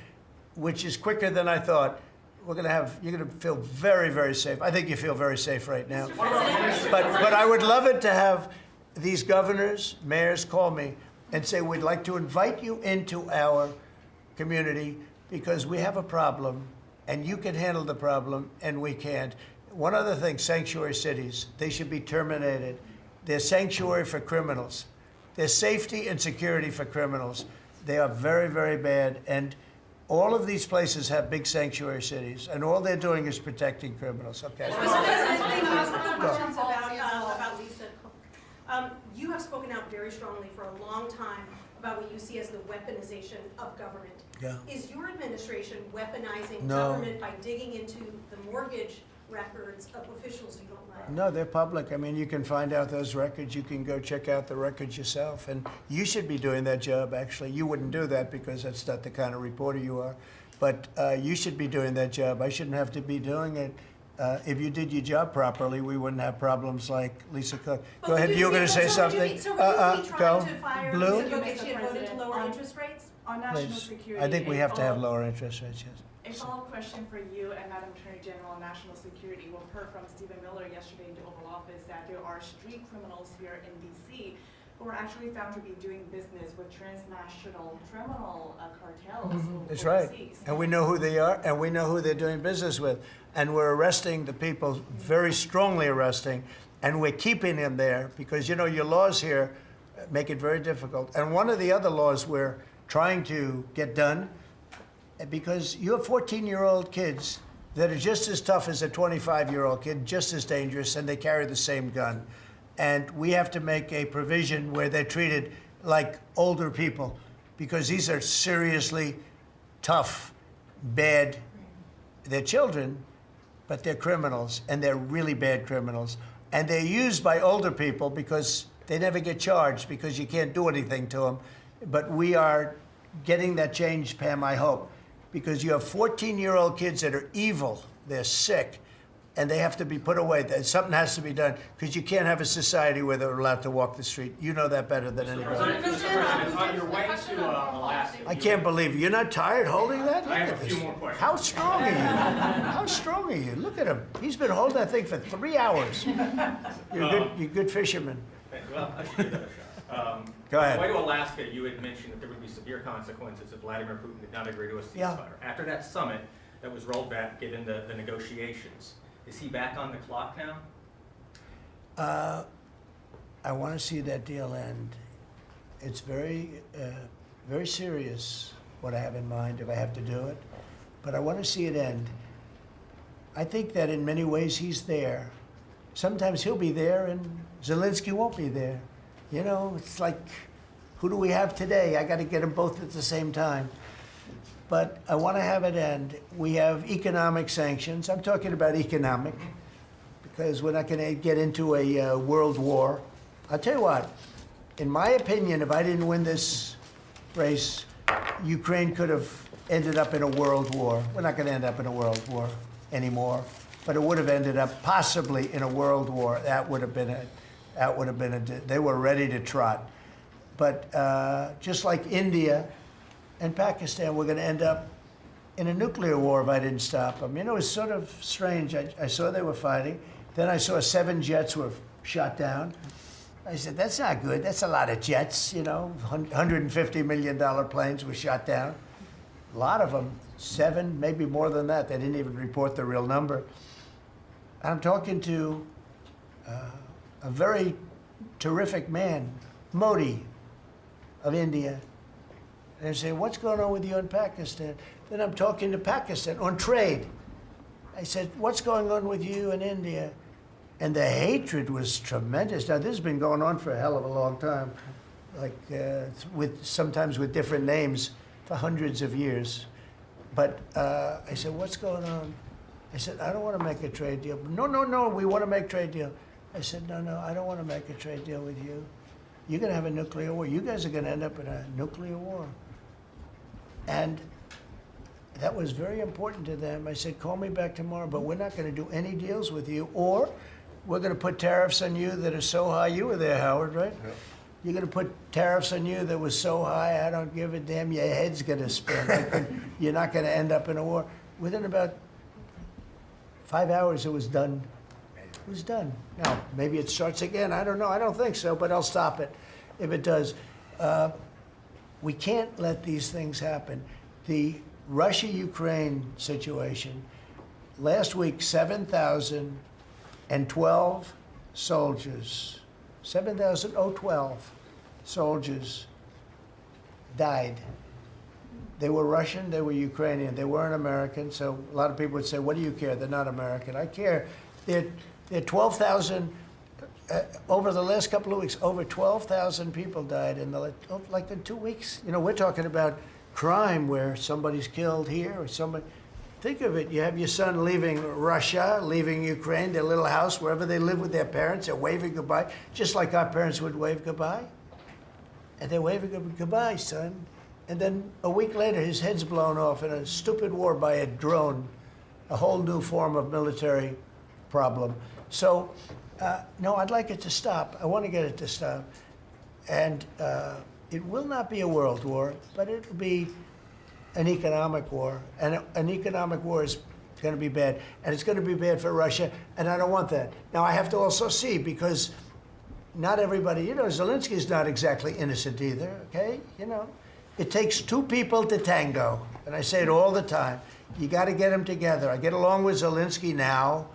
which is quicker than I thought, you're going to feel very, very safe. I think you feel very safe right now. But I would love it to have these governors, mayors call me and say, we'd like to invite you into our community because we have a problem and you can handle the problem and we can't. One other thing, sanctuary cities, they should be terminated. They're sanctuary for criminals. They're safety and security for criminals. They are very, very bad. And all of these places have big sanctuary cities, and all they're doing is protecting criminals. Okay. Questions about Lisa Cook. You have spoken out very strongly for a long time about what you see as the weaponization of government. Yeah. Is your administration weaponizing government by digging into the mortgage records of officials you don't like? No, they're public. I mean, you can find out those records. You can go check out the records yourself. And you should be doing that job, actually. You wouldn't do that because that's not the kind of reporter you are. But you should be doing that job. I shouldn't have to be doing it. If you did your job properly, we wouldn't have problems like Lisa Cook. Go ahead. You were going to say something? So would you be trying to fire Blue? Lisa Cook if she had voted to lower interest rates? On national Please. security. I think we have to have lower interest rates, yes. A follow-up question for you and Madam Attorney General on national security. We've heard from Stephen Miller yesterday in the Oval Office that there are street criminals here in D.C. who are actually found to be doing business with transnational criminal cartels. That's overseas. right. And we know who they are, and we know who they're doing business with. And we're arresting the people, very strongly arresting, and we're keeping them there because, you know, your laws here make it very difficult. And one of the other laws we're trying to get done, because you have 14-year-old kids that are just as tough as a 25-year-old kid, just as dangerous, and they carry the same gun. And we have to make a provision where they're treated like older people, because these are seriously tough, bad. They're children, but they're criminals, and they're really bad criminals. And they're used by older people because they never get charged because you can't do anything to them. But we are getting that change, Pam, I hope, because you have 14-year-old kids that are evil, they're sick, and they have to be put away. Something has to be done, because you can't have a society where they're allowed to walk the street. You know that better than anybody. On your way to Alaska. I can't believe you're not tired holding that? Look I have at a few this. more questions. How strong are you? How strong are you? Look at him. He's been holding that thing for 3 hours. You're a good fisherman. Well, I should give that a shot. Go ahead. On the way to Alaska, you had mentioned that there would be severe consequences if Vladimir Putin did not agree to a ceasefire. Yeah. After that summit that was rolled back, given the negotiations, is he back on the clock now? I want to see that deal end. It's very, very serious. what I have in mind if I have to do it. But I want to see it end. I think that in many ways he's there. Sometimes he'll be there and Zelensky won't be there. You know, it's like, who do we have today? I got to get them both at the same time. But I want to have it end. We have economic sanctions. I'm talking about economic, because we're not going to get into a world war. I'll tell you what, in my opinion, if I didn't win this race, Ukraine could have ended up in a world war. We're not going to end up in a world war anymore, but it would have ended up possibly in a world war. That would have been they were ready to trot. But just like India and Pakistan, we're going to end up in a nuclear war if I didn't stop them. You know, it was sort of strange. I saw they were fighting. Then I saw 7 jets were shot down. I said, that's not good. That's a lot of jets, you know. $150 million planes were shot down. A lot of them, 7, maybe more than that. They didn't even report the real number. I'm talking to a very terrific man, Modi of India. And I say, what's going on with you in Pakistan? Then I'm talking to Pakistan on trade. I said, what's going on with you in India? And the hatred was tremendous. Now, this has been going on for a hell of a long time, like sometimes with different names for hundreds of years. But I said, what's going on? I said, I don't want to make a trade deal. No, we want to make a trade deal. I said, no, I don't want to make a trade deal with you. You're going to have a nuclear war. You guys are going to end up in a nuclear war. And that was very important to them. I said, call me back tomorrow, but we're not going to do any deals with you, or we're going to put tariffs on you that are so high. You were there, Howard, right? Yeah. You're going to put tariffs on you that was so high, I don't give a damn, your head's going to spin. You're not going to end up in a war. Within about 5 hours, it was done. It was done. Now, maybe it starts again. I don't know. I don't think so, but I'll stop it if it does. We can't let these things happen. The Russia-Ukraine situation, last week, 7,012 soldiers, 7,012 soldiers died. They were Russian, they were Ukrainian, they weren't American, so a lot of people would say, what do you care? They're not American. I care. They're 12,000, over the last couple of weeks, over 12,000 people died in like in 2 weeks. You know, we're talking about crime where somebody's killed here or somebody. Think of it, you have your son leaving Russia, leaving Ukraine, their little house, wherever they live with their parents, they're waving goodbye, just like our parents would wave goodbye. And they're waving goodbye, son. And then a week later, his head's blown off in a stupid war by a drone, a whole new form of military problem. So, no, I'd like it to stop. I want to get it to stop. And it will not be a world war, but it will be an economic war. And an economic war is going to be bad. And it's going to be bad for Russia, and I don't want that. Now, I have to also see, because not everybody, you know, Zelensky's not exactly innocent either, okay? You know, it takes 2 people to tango. And I say it all the time. You got to get them together. I get along with Zelensky now,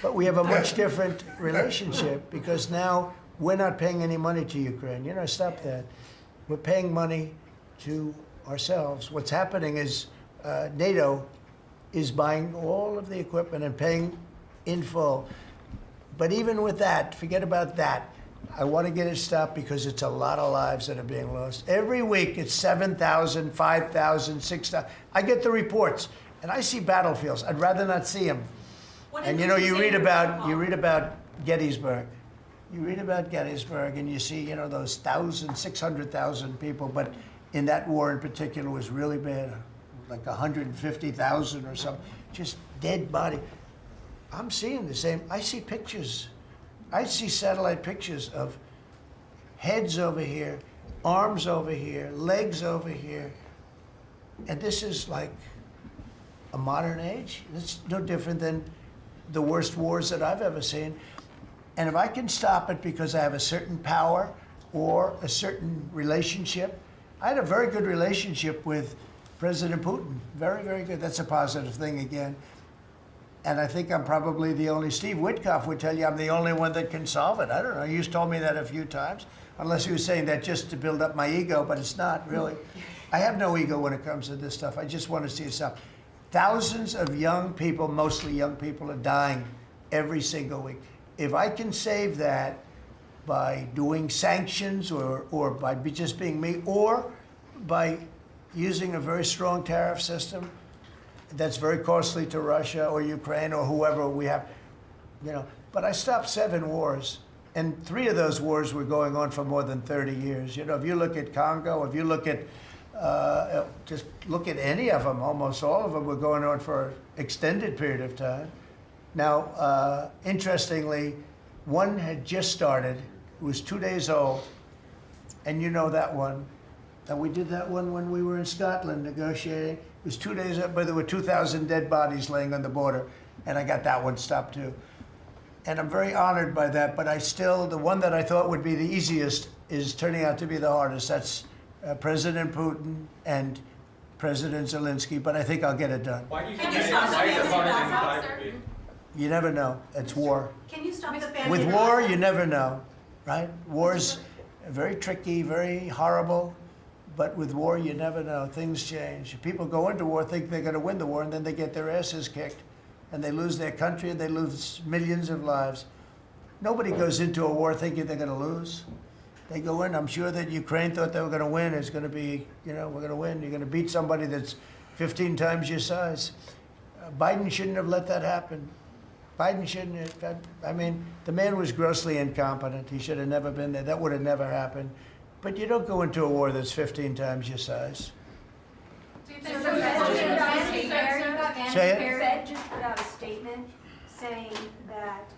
but we have a much different relationship because now we're not paying any money to Ukraine. You know, stop that. We're paying money to ourselves. What's happening is NATO is buying all of the equipment and paying in full. But even with that, forget about that. I want to get it stopped because it's a lot of lives that are being lost. Every week it's 7,000, 5,000, 6,000. I get the reports and I see battlefields. I'd rather not see them. And you know, you read about Gettysburg. You read about Gettysburg and you see, you know, those 600,000 people, but in that war in particular was really bad, like 150,000 or something, just dead body. I'm seeing the same. I see pictures. I see satellite pictures of heads over here, arms over here, legs over here. And this is like a modern age. It's no different than the worst wars that I've ever seen. And if I can stop it because I have a certain power or a certain relationship, I had a very good relationship with President Putin. Very, very good. That's a positive thing again. And I think I'm probably the only, Steve Witkoff would tell you I'm the only one that can solve it. I don't know, he's told me that a few times, unless he was saying that just to build up my ego, but it's not really. I have no ego when it comes to this stuff. I just want to see it stop. Thousands of young people, mostly young people, are dying every single week. If I can save that by doing sanctions or by just being me, or by using a very strong tariff system that's very costly to Russia or Ukraine or whoever we have, But I stopped 7 wars, and 3 of those wars were going on for more than 30 years. If you look at Congo, if you look at just look at any of them, almost all of them were going on for an extended period of time. Now, interestingly, one had just started. It was 2 days old, and you know that one. And we did that one when we were in Scotland negotiating. It was 2 days up, but there were 2,000 dead bodies laying on the border, and I got that one stopped too. And I'm very honored by that, but the one that I thought would be the easiest is turning out to be the hardest. That's President Putin and President Zelensky, but I think I'll get it done. Why do you think that is? You never know. It's war. Can you stop the family? With war, you never know, right? War's very tricky, very horrible, but with war, you never know. Things change. People go into war, think they're going to win the war, and then they get their asses kicked, and they lose their country, and they lose millions of lives. Nobody goes into a war thinking they're going to lose. They go in. I'm sure that Ukraine thought they were going to win. It's going to be, we're going to win. You're going to beat somebody that's 15 times your size. Biden shouldn't have let that happen. Biden shouldn't have. I mean, the man was grossly incompetent. He should have never been there. That would have never happened. But you don't go into a war that's 15 times your size. The Fed just put out a statement saying that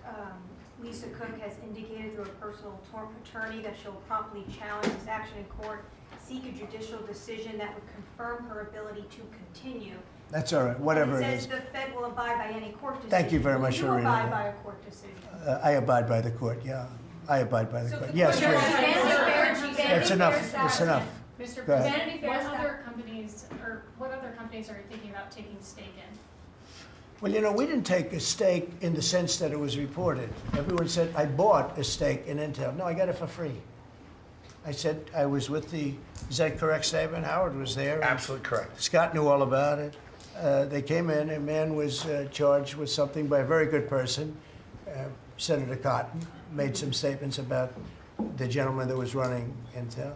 Lisa Cook has indicated through a personal attorney that she'll promptly challenge this action in court, seek a judicial decision that would confirm her ability to continue. That's all right, whatever it is. It says the Fed will abide by any court decision. Thank you very much for reading abide that. by a court decision. I abide by the court, yeah. I abide by the court. Yes, please. It's enough. It's enough. Mr. Go ahead. President, what other companies are you thinking about taking stake in? Well, we didn't take a stake in the sense that it was reported. Everyone said, I bought a stake in Intel. No, I got it for free. I said I was with is that a correct statement? Howard was there. Absolutely correct. Scott knew all about it. They came in, a man was charged with something by a very good person, Senator Cotton, made some statements about the gentleman that was running Intel.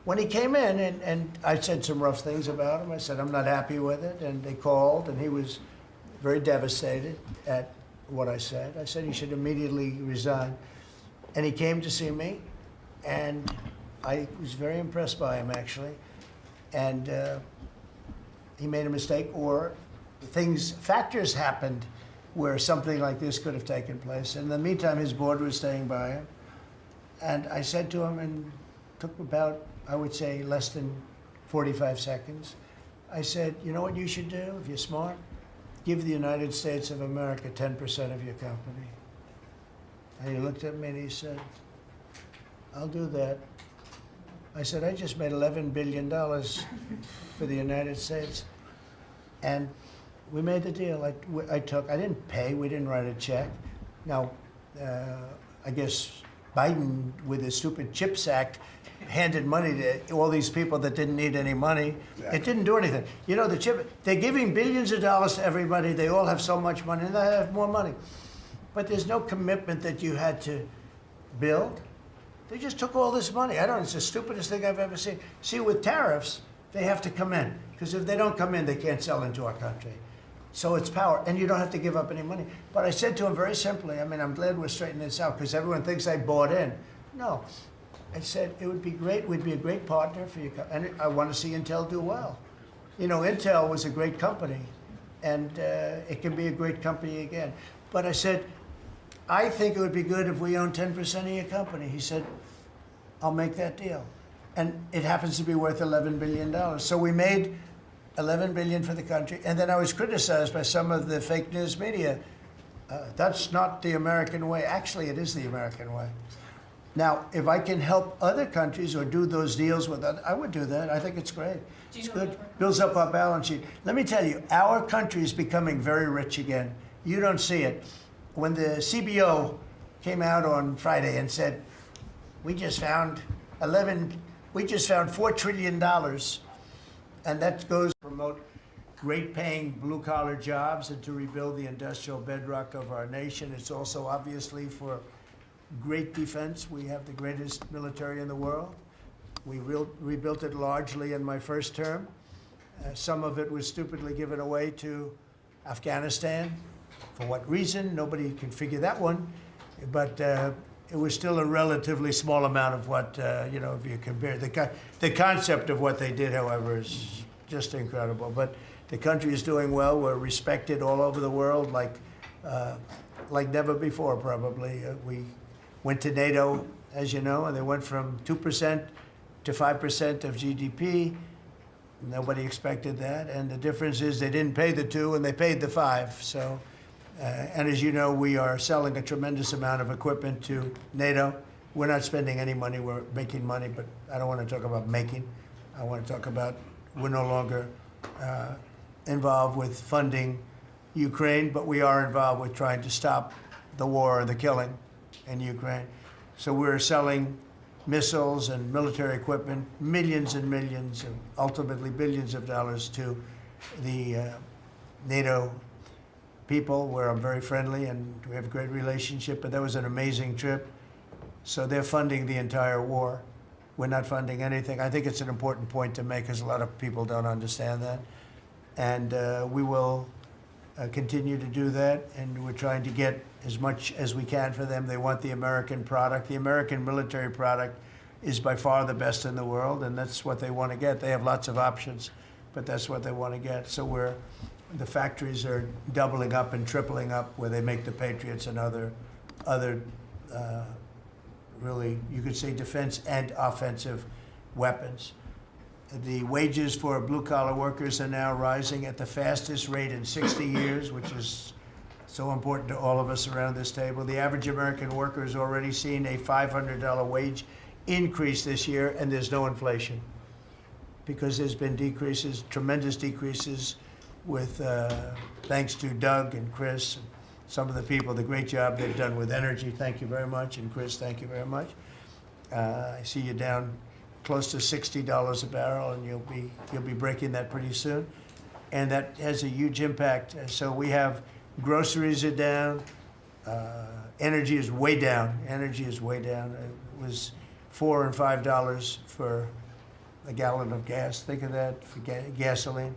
When he came in, and I said some rough things about him, I said, I'm not happy with it, and they called, and he was very devastated at what I said. I said he should immediately resign. And he came to see me, and I was very impressed by him, actually. And he made a mistake, or factors happened where something like this could have taken place. In the meantime, his board was staying by him. And I said to him, and took about, I would say, less than 45 seconds. I said, you know what you should do if you're smart? Give the United States of America 10% of your company. And he looked at me and he said, I'll do that. I said, I just made $11 billion for the United States. And we made the deal. I didn't pay, we didn't write a check. Now, I guess Biden, with his stupid CHIPS Act, handed money to all these people that didn't need any money. Exactly. It didn't do anything. They're giving billions of dollars to everybody. They all have so much money, and they have more money. But there's no commitment that you had to build. They just took all this money. It's the stupidest thing I've ever seen. See, with tariffs, they have to come in. Because if they don't come in, they can't sell into our country. So it's power, and you don't have to give up any money. But I said to him very simply, I'm glad we're straightening this out, because everyone thinks I bought in. No. I said, it would be great, we'd be a great partner for you, and I want to see Intel do well. Intel was a great company, and it can be a great company again. But I said, I think it would be good if we own 10% of your company. He said, I'll make that deal. And it happens to be worth $11 billion. So we made $11 billion for the country, and then I was criticized by some of the fake news media. That's not the American way. Actually, it is the American way. Now, if I can help other countries or do those deals with others, I would do that. I think it's great. It's good. Builds up our balance sheet. Let me tell you, our country is becoming very rich again. You don't see it. When the CBO came out on Friday and said, we just found $4 trillion And that goes to promote great-paying blue-collar jobs and to rebuild the industrial bedrock of our nation. It's also obviously for great defense. We have the greatest military in the world. We rebuilt it largely in my first term. Some of it was stupidly given away to Afghanistan. For what reason? Nobody can figure that one. But it was still a relatively small amount of what, you know, if you compare. The concept of what they did, however, is just incredible. But the country is doing well. We're respected all over the world like never before, probably. We went to NATO, as you know, and they went from 2% to 5% of GDP. Nobody expected that. And the difference is they didn't pay the 2 and they paid the 5. So, and as you know, we are selling a tremendous amount of equipment to NATO. We're not spending any money, we're making money, but I don't want to talk about making. I want to talk about we're no longer involved with funding Ukraine, but we are involved with trying to stop the war and the killing in Ukraine. So we're selling missiles and military equipment, millions and millions, and ultimately billions of dollars to the NATO people, where I'm very friendly and we have a great relationship, but that was an amazing trip. So they're funding the entire war. We're not funding anything. I think it's an important point to make because a lot of people don't understand that. And we will continue to do that, and we're trying to get as much as we can for them. They want the American product. The American military product is by far the best in the world, and that's what they want to get. They have lots of options, but that's what they want to get. So the factories are doubling up and tripling up where they make the Patriots and other really, you could say, defense and offensive weapons. The wages for blue-collar workers are now rising at the fastest rate in 60 years, which is so important to all of us around this table. The average American worker has already seen a $500 wage increase this year, and there's no inflation because there's been decreases, tremendous decreases with, thanks to Doug and Chris, and some of the people, the great job they've done with energy. Thank you very much. And Chris, thank you very much. I see you down close to $60 a barrel, and you'll be breaking that pretty soon. And that has a huge impact. So we have groceries are down. Energy is way down. Energy is way down. It was $4 and $5 for a gallon of gas. Think of that for gasoline.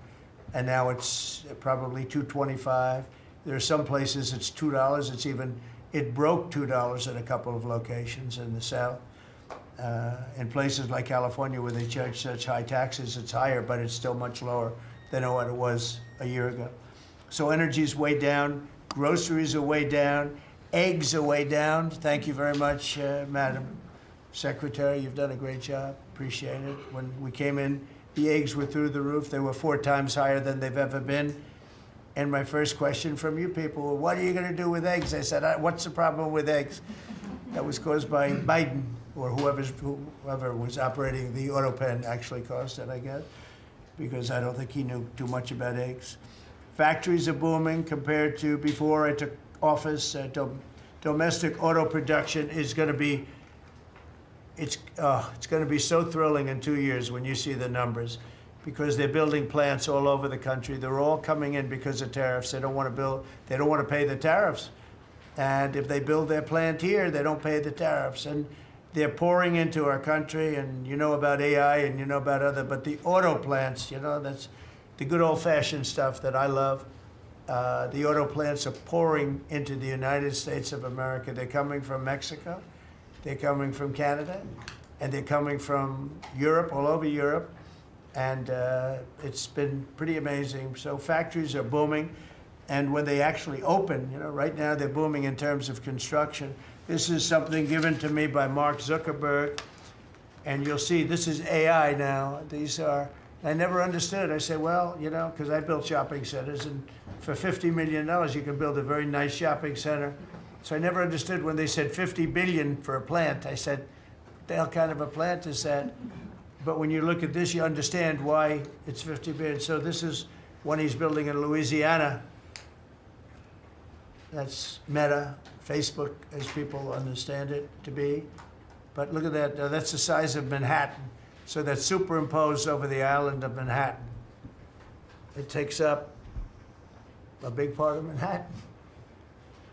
And now it's probably $2.25. There are some places it's $2. It broke $2 at a couple of locations in the South. In places like California where they charge such high taxes, it's higher, but it's still much lower than what it was a year ago. So energy's way down, groceries are way down, eggs are way down. Thank you very much, Madam Secretary. You've done a great job. Appreciate it. When we came in, the eggs were through the roof. They were 4 times higher than they've ever been. And my first question from you people were, what are you going to do with eggs? I said, what's the problem with eggs? That was caused by Biden, or whoever was operating the auto pen actually caused it, I guess, because I don't think he knew too much about eggs. Factories are booming compared to before I took office. Domestic auto production is going to be, it's going to be so thrilling in 2 years when you see the numbers, because they're building plants all over the country. They're all coming in because of tariffs. They don't want to pay the tariffs. And if they build their plant here, they don't pay the tariffs. And they're pouring into our country, and you know about AI and you know about but the auto plants, that's the good old-fashioned stuff that I love. The auto plants are pouring into the United States of America. They're coming from Mexico, they're coming from Canada, and they're coming from Europe, all over Europe. And it's been pretty amazing. So factories are booming. And when they actually open, right now they're booming in terms of construction. This is something given to me by Mark Zuckerberg. And you'll see, this is AI now. I never understood. I said, well, because I built shopping centers, and for $50 million, you can build a very nice shopping center. So I never understood when they said $50 billion for a plant. I said, what the hell kind of a plant is that? But when you look at this, you understand why it's 50 billion. So this is one he's building in Louisiana. That's Meta, Facebook, as people understand it to be. But look at that, that's the size of Manhattan. So that's superimposed over the island of Manhattan. It takes up a big part of Manhattan.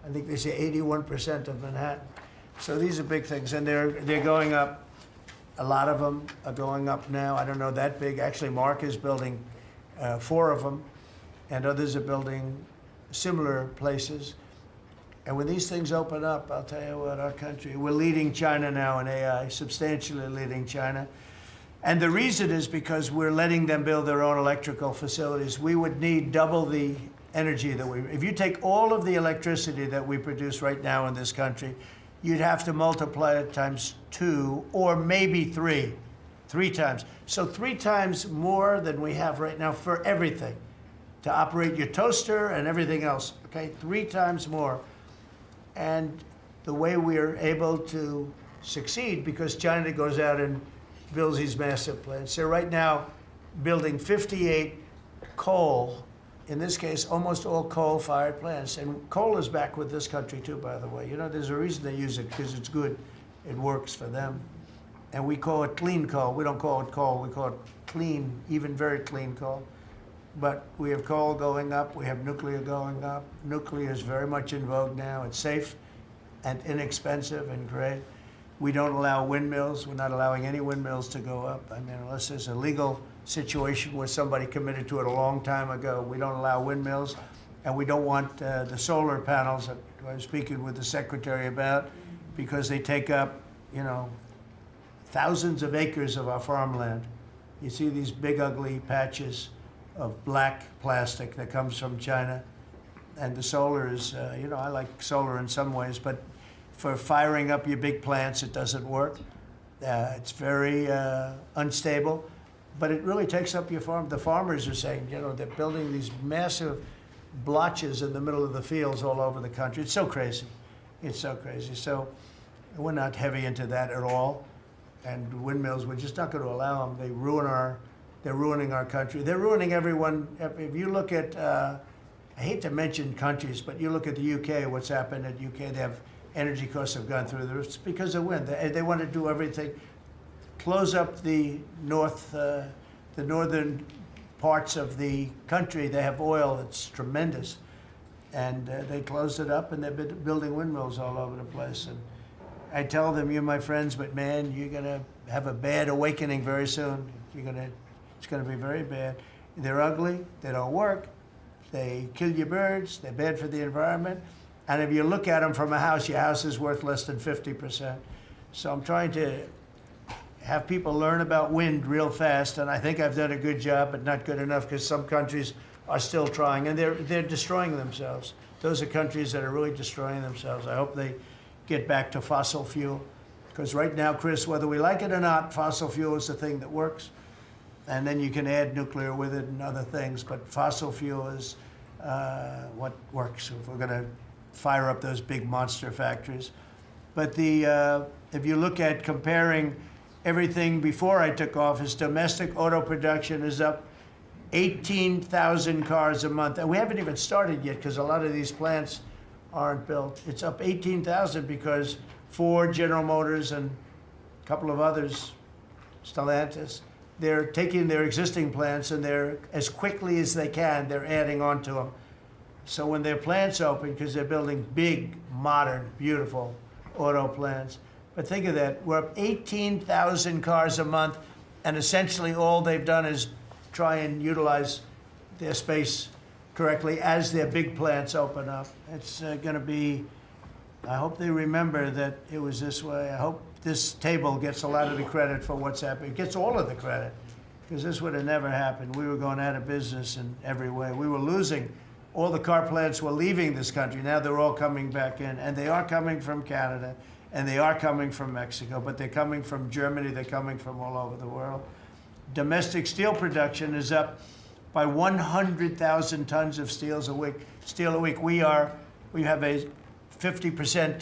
I think they say 81% of Manhattan. So these are big things, and they're going up. A lot of them are going up now. I don't know that big. Actually, Mark is building 4 of them, and others are building similar places. And when these things open up, I'll tell you what, our country, we're leading China now in AI, substantially leading China. And the reason is because we're letting them build their own electrical facilities. We would need double the energy that if you take all of the electricity that we produce right now in this country, you'd have to multiply it times 2 or maybe 3 times. So 3 times more than we have right now for everything, to operate your toaster and everything else, okay? 3 times more. And the way we are able to succeed, because China goes out and builds these massive plants. They're right now building 58 coal, in this case, almost all coal-fired plants. And coal is back with this country too, by the way. You know, there's a reason they use it, because it's good. It works for them. And we call it clean coal. We don't call it coal, we call it clean, even very clean coal. But we have coal going up, we have nuclear going up. Nuclear is very much in vogue now. It's safe and inexpensive and great. We don't allow windmills. We're not allowing any windmills to go up. I mean, unless there's a legal situation where somebody committed to it a long time ago, we don't allow windmills. And we don't want the solar panels that I was speaking with the secretary about, because they take up, you know, thousands of acres of our farmland. You see these big, ugly patches of black plastic that comes from China. And the solar is, you know, I like solar in some ways, but for firing up your big plants, it doesn't work. It's very unstable, but it really takes up your farm. The farmers are saying, you know, they're building these massive blotches in the middle of the fields all over the country. It's so crazy. It's so crazy. So we're not heavy into that at all. And windmills, we're just not going to allow them. They're ruining our country. They're ruining everyone. If you look at, I hate to mention countries, but you look at the UK, what's happened at UK, they have energy costs have gone through the roof. It's because of wind. They want to do everything, close up the northern parts of the country. They have oil that's tremendous. And they closed it up, and they've been building windmills all over the place. And I tell them, you're my friends, but man, you're going to have a bad awakening very soon. It's going to be very bad. They're ugly, they don't work, they kill your birds, they're bad for the environment. And if you look at them from a house, your house is worth less than 50%. So I'm trying to have people learn about wind real fast, and I think I've done a good job, but not good enough, because some countries are still trying, and they're destroying themselves. Those are countries that are really destroying themselves. I hope they get back to fossil fuel, because right now, Chris, whether we like it or not, fossil fuel is the thing that works. And then you can add nuclear with it and other things, but fossil fuel is what works if we're going to fire up those big monster factories. But if you look at comparing everything before I took office, domestic auto production is up 18,000 cars a month. And we haven't even started yet, because a lot of these plants aren't built. It's up 18,000 because Ford, General Motors, and a couple of others, Stellantis, they're taking their existing plants, and they're, as quickly as they can, they're adding on to them. So when their plants open, because they're building big, modern, beautiful auto plants, but think of that, we're up 18,000 cars a month, and essentially all they've done is try and utilize their space correctly as their big plants open up. It's going to be, I hope they remember that it was this way. I hope this table gets a lot of the credit for what's happening. It gets all of the credit, because this would have never happened. We were going out of business in every way. We were losing. All the car plants were leaving this country. Now they're all coming back in, and they are coming from Canada, and they are coming from Mexico, but they're coming from Germany. They're coming from all over the world. Domestic steel production is up by 100,000 tons of steel a week. We have a 50%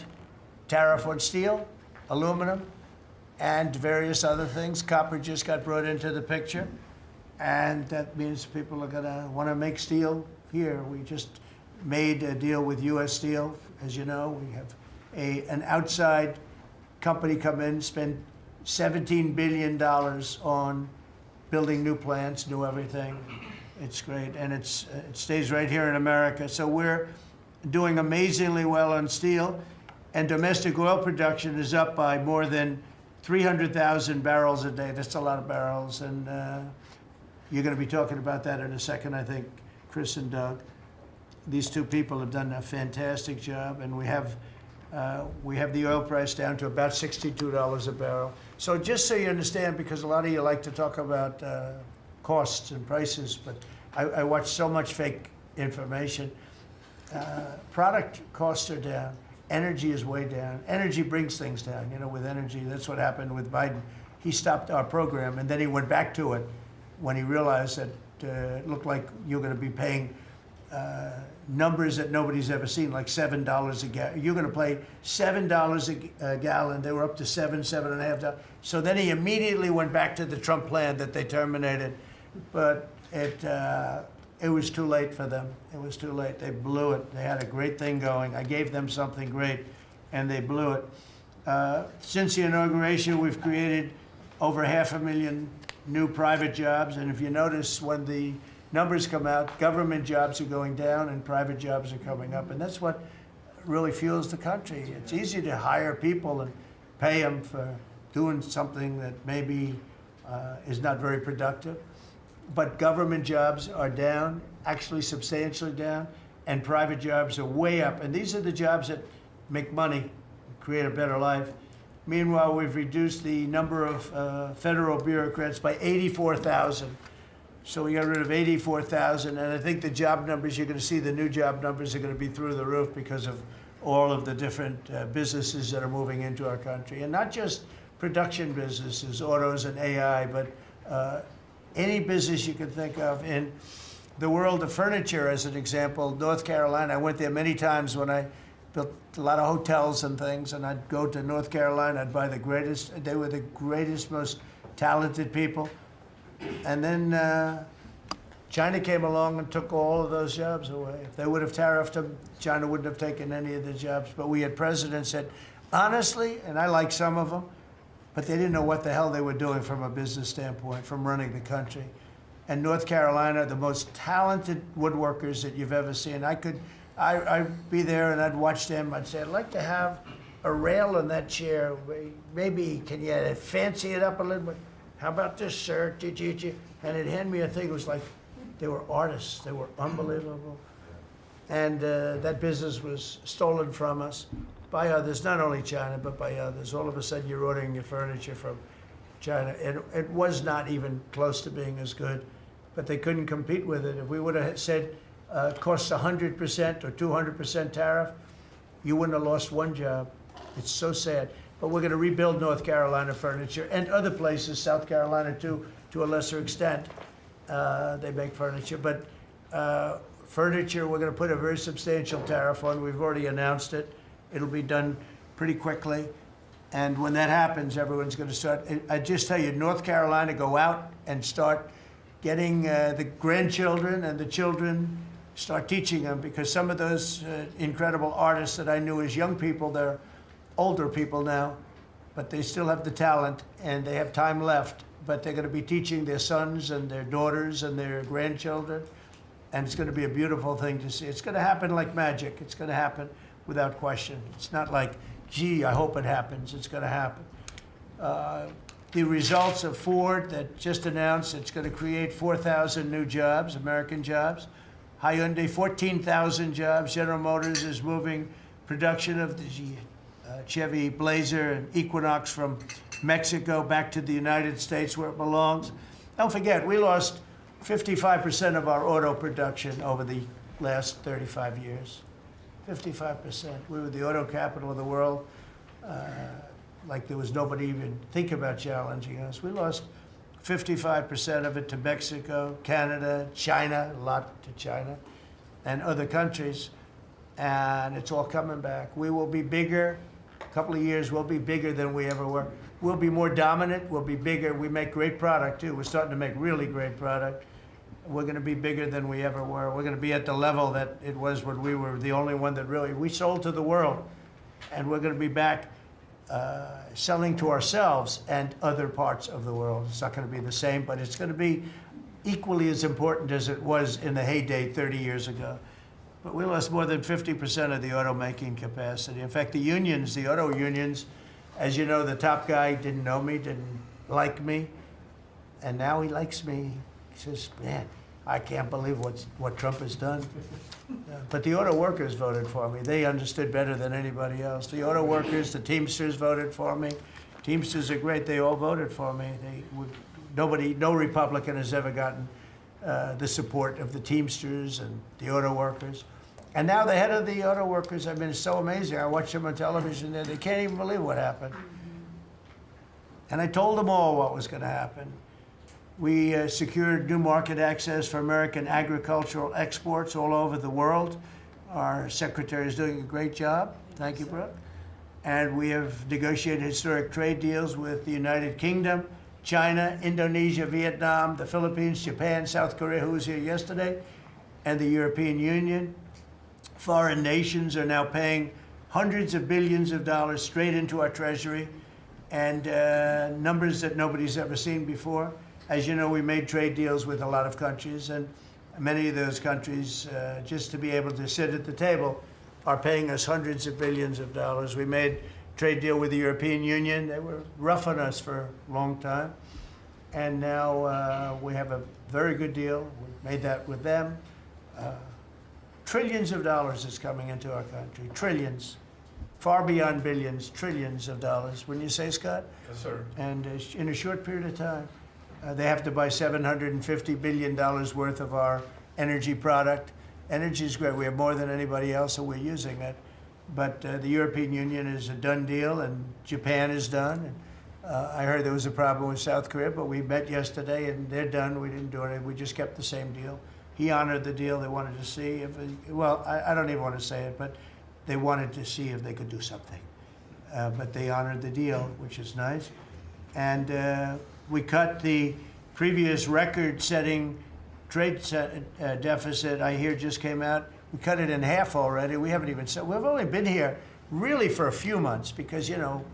tariff on steel, aluminum, and various other things. Copper just got brought into the picture, and that means people are going to want to make steel here. We just made a deal with US Steel. As you know, we have an outside company come in, spend $17 billion on building new plants, new everything. It's great, and it stays right here in America. So we're doing amazingly well on steel, and domestic oil production is up by more than 300,000 barrels a day. That's a lot of barrels, and you're going to be talking about that in a second, I think, Chris and Doug. These two people have done a fantastic job, and we have the oil price down to about $62 a barrel. So just so you understand, because a lot of you like to talk about costs and prices, but I watch so much fake information. Product costs are down. Energy is way down. Energy brings things down. You know, with energy, that's what happened with Biden. He stopped our program, and then he went back to it when he realized that it looked like you're going to be paying numbers that nobody's ever seen, like $7 a gallon. You're going to pay $7 a gallon. They were up to $7.5. So then he immediately went back to the Trump plan that they terminated, but it was too late for them. It was too late. They blew it. They had a great thing going. I gave them something great, and they blew it. Since the inauguration, we've created over 500,000 new private jobs, and if you notice, when the numbers come out, government jobs are going down and private jobs are coming up, and that's what really fuels the country. It's easy to hire people and pay them for doing something that maybe is not very productive, but government jobs are down, actually substantially down, and private jobs are way up, and these are the jobs that make money, create a better life. Meanwhile, we've reduced the number of federal bureaucrats by 84,000. So we got rid of 84,000, and I think the job numbers, you're going to see the new job numbers are going to be through the roof because of all of the different businesses that are moving into our country. And not just production businesses, autos and AI, but any business you can think of. In the world of furniture, as an example, North Carolina, I went there many times when I built a lot of hotels and things, and I'd go to North Carolina, I'd buy the greatest, they were the greatest, most talented people. And then China came along and took all of those jobs away. If they would have tariffed them, China wouldn't have taken any of the jobs. But we had presidents that, honestly, and I like some of them, but they didn't know what the hell they were doing from a business standpoint, from running the country. And North Carolina, the most talented woodworkers that you've ever seen. I'd be there and I'd watch them. I'd say, I'd like to have a rail in that chair. Maybe can you fancy it up a little bit? How about this, sir? And they'd hand me a thing. It was like they were artists. They were unbelievable. And that business was stolen from us by others, not only China, but by others. All of a sudden, you're ordering your furniture from China. It was not even close to being as good, but they couldn't compete with it. If we would have said it costs 100% or 200% tariff, you wouldn't have lost one job. It's so sad. But we're going to rebuild North Carolina furniture and other places, South Carolina too, to a lesser extent. They make furniture. But furniture, we're going to put a very substantial tariff on. We've already announced it. It'll be done pretty quickly. And when that happens, everyone's going to start. I just tell you, North Carolina, go out and start getting the grandchildren and the children, start teaching them, because some of those incredible artists that I knew as young people, they're older people now, but they still have the talent and they have time left, but they're going to be teaching their sons and their daughters and their grandchildren, and it's going to be a beautiful thing to see. It's going to happen like magic. It's going to happen without question. It's not like, gee, I hope it happens. It's going to happen. The results of Ford that just announced it's going to create 4,000 new jobs, American jobs. Hyundai, 14,000 jobs. General Motors is moving production of the Chevy Blazer and Equinox from Mexico back to the United States where it belongs. Don't forget, we lost 55% of our auto production over the last 35 years. 55%. We were the auto capital of the world. Like there was nobody even think about challenging us. We lost 55% of it to Mexico, Canada, China, a lot to China, and other countries. And it's all coming back. We will be bigger. A couple of years, we'll be bigger than we ever were. We'll be more dominant. We'll be bigger. We make great product, too. We're starting to make really great product. We're going to be bigger than we ever were. We're going to be at the level that it was when we were the only one that really, we sold to the world. And we're going to be back selling to ourselves and other parts of the world. It's not going to be the same, but it's going to be equally as important as it was in the heyday 30 years ago. But we lost more than 50% of the automaking capacity. In fact, the unions, the auto unions, as you know, the top guy didn't know me, didn't like me, and now he likes me. He says, man, I can't believe what Trump has done. But the auto workers voted for me. They understood better than anybody else. The auto workers, the Teamsters voted for me. Teamsters are great. They all voted for me. No Republican has ever gotten the support of the Teamsters and the auto workers. And now the head of the auto workers, I mean, it's so amazing. I watch them on television there. They can't even believe what happened. And I told them all what was going to happen. We secured new market access for American agricultural exports all over the world. Our secretary is doing a great job. Thank you, Brooke. And we have negotiated historic trade deals with the United Kingdom, China, Indonesia, Vietnam, the Philippines, Japan, South Korea, who was here yesterday, and the European Union. Foreign nations are now paying hundreds of billions of dollars straight into our treasury, and numbers that nobody's ever seen before. As you know, we made trade deals with a lot of countries, and many of those countries, just to be able to sit at the table, are paying us hundreds of billions of dollars. We made a trade deal with the European Union. They were rough on us for a long time. And now we have a very good deal. We made that with them. Trillions of dollars is coming into our country. Trillions. Far beyond billions, trillions of dollars. Wouldn't you say, Scott? Yes, sir. And in a short period of time. They have to buy $750 billion worth of our energy product. Energy is great. We have more than anybody else, so we're using it. But the European Union is a done deal, and Japan is done. And, I heard there was a problem with South Korea, but we met yesterday, and they're done. We didn't do anything. We just kept the same deal. He honored the deal. They wanted to see if, I don't even want to say it, but they wanted to see if they could do something. But they honored the deal, which is nice. And we cut the previous record-setting trade deficit, I hear just came out. We cut it in half already. We haven't even said, we've only been here really for a few months because, you know,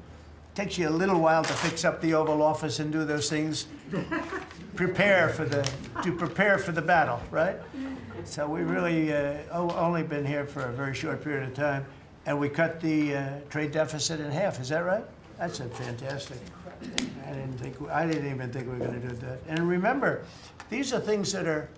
it takes you a little while to fix up the Oval Office and do those things. prepare for the battle, right? So we really only been here for a very short period of time, and we cut the trade deficit in half. Is that right? That's fantastic. I didn't even think we were going to do that. And remember, these are things that are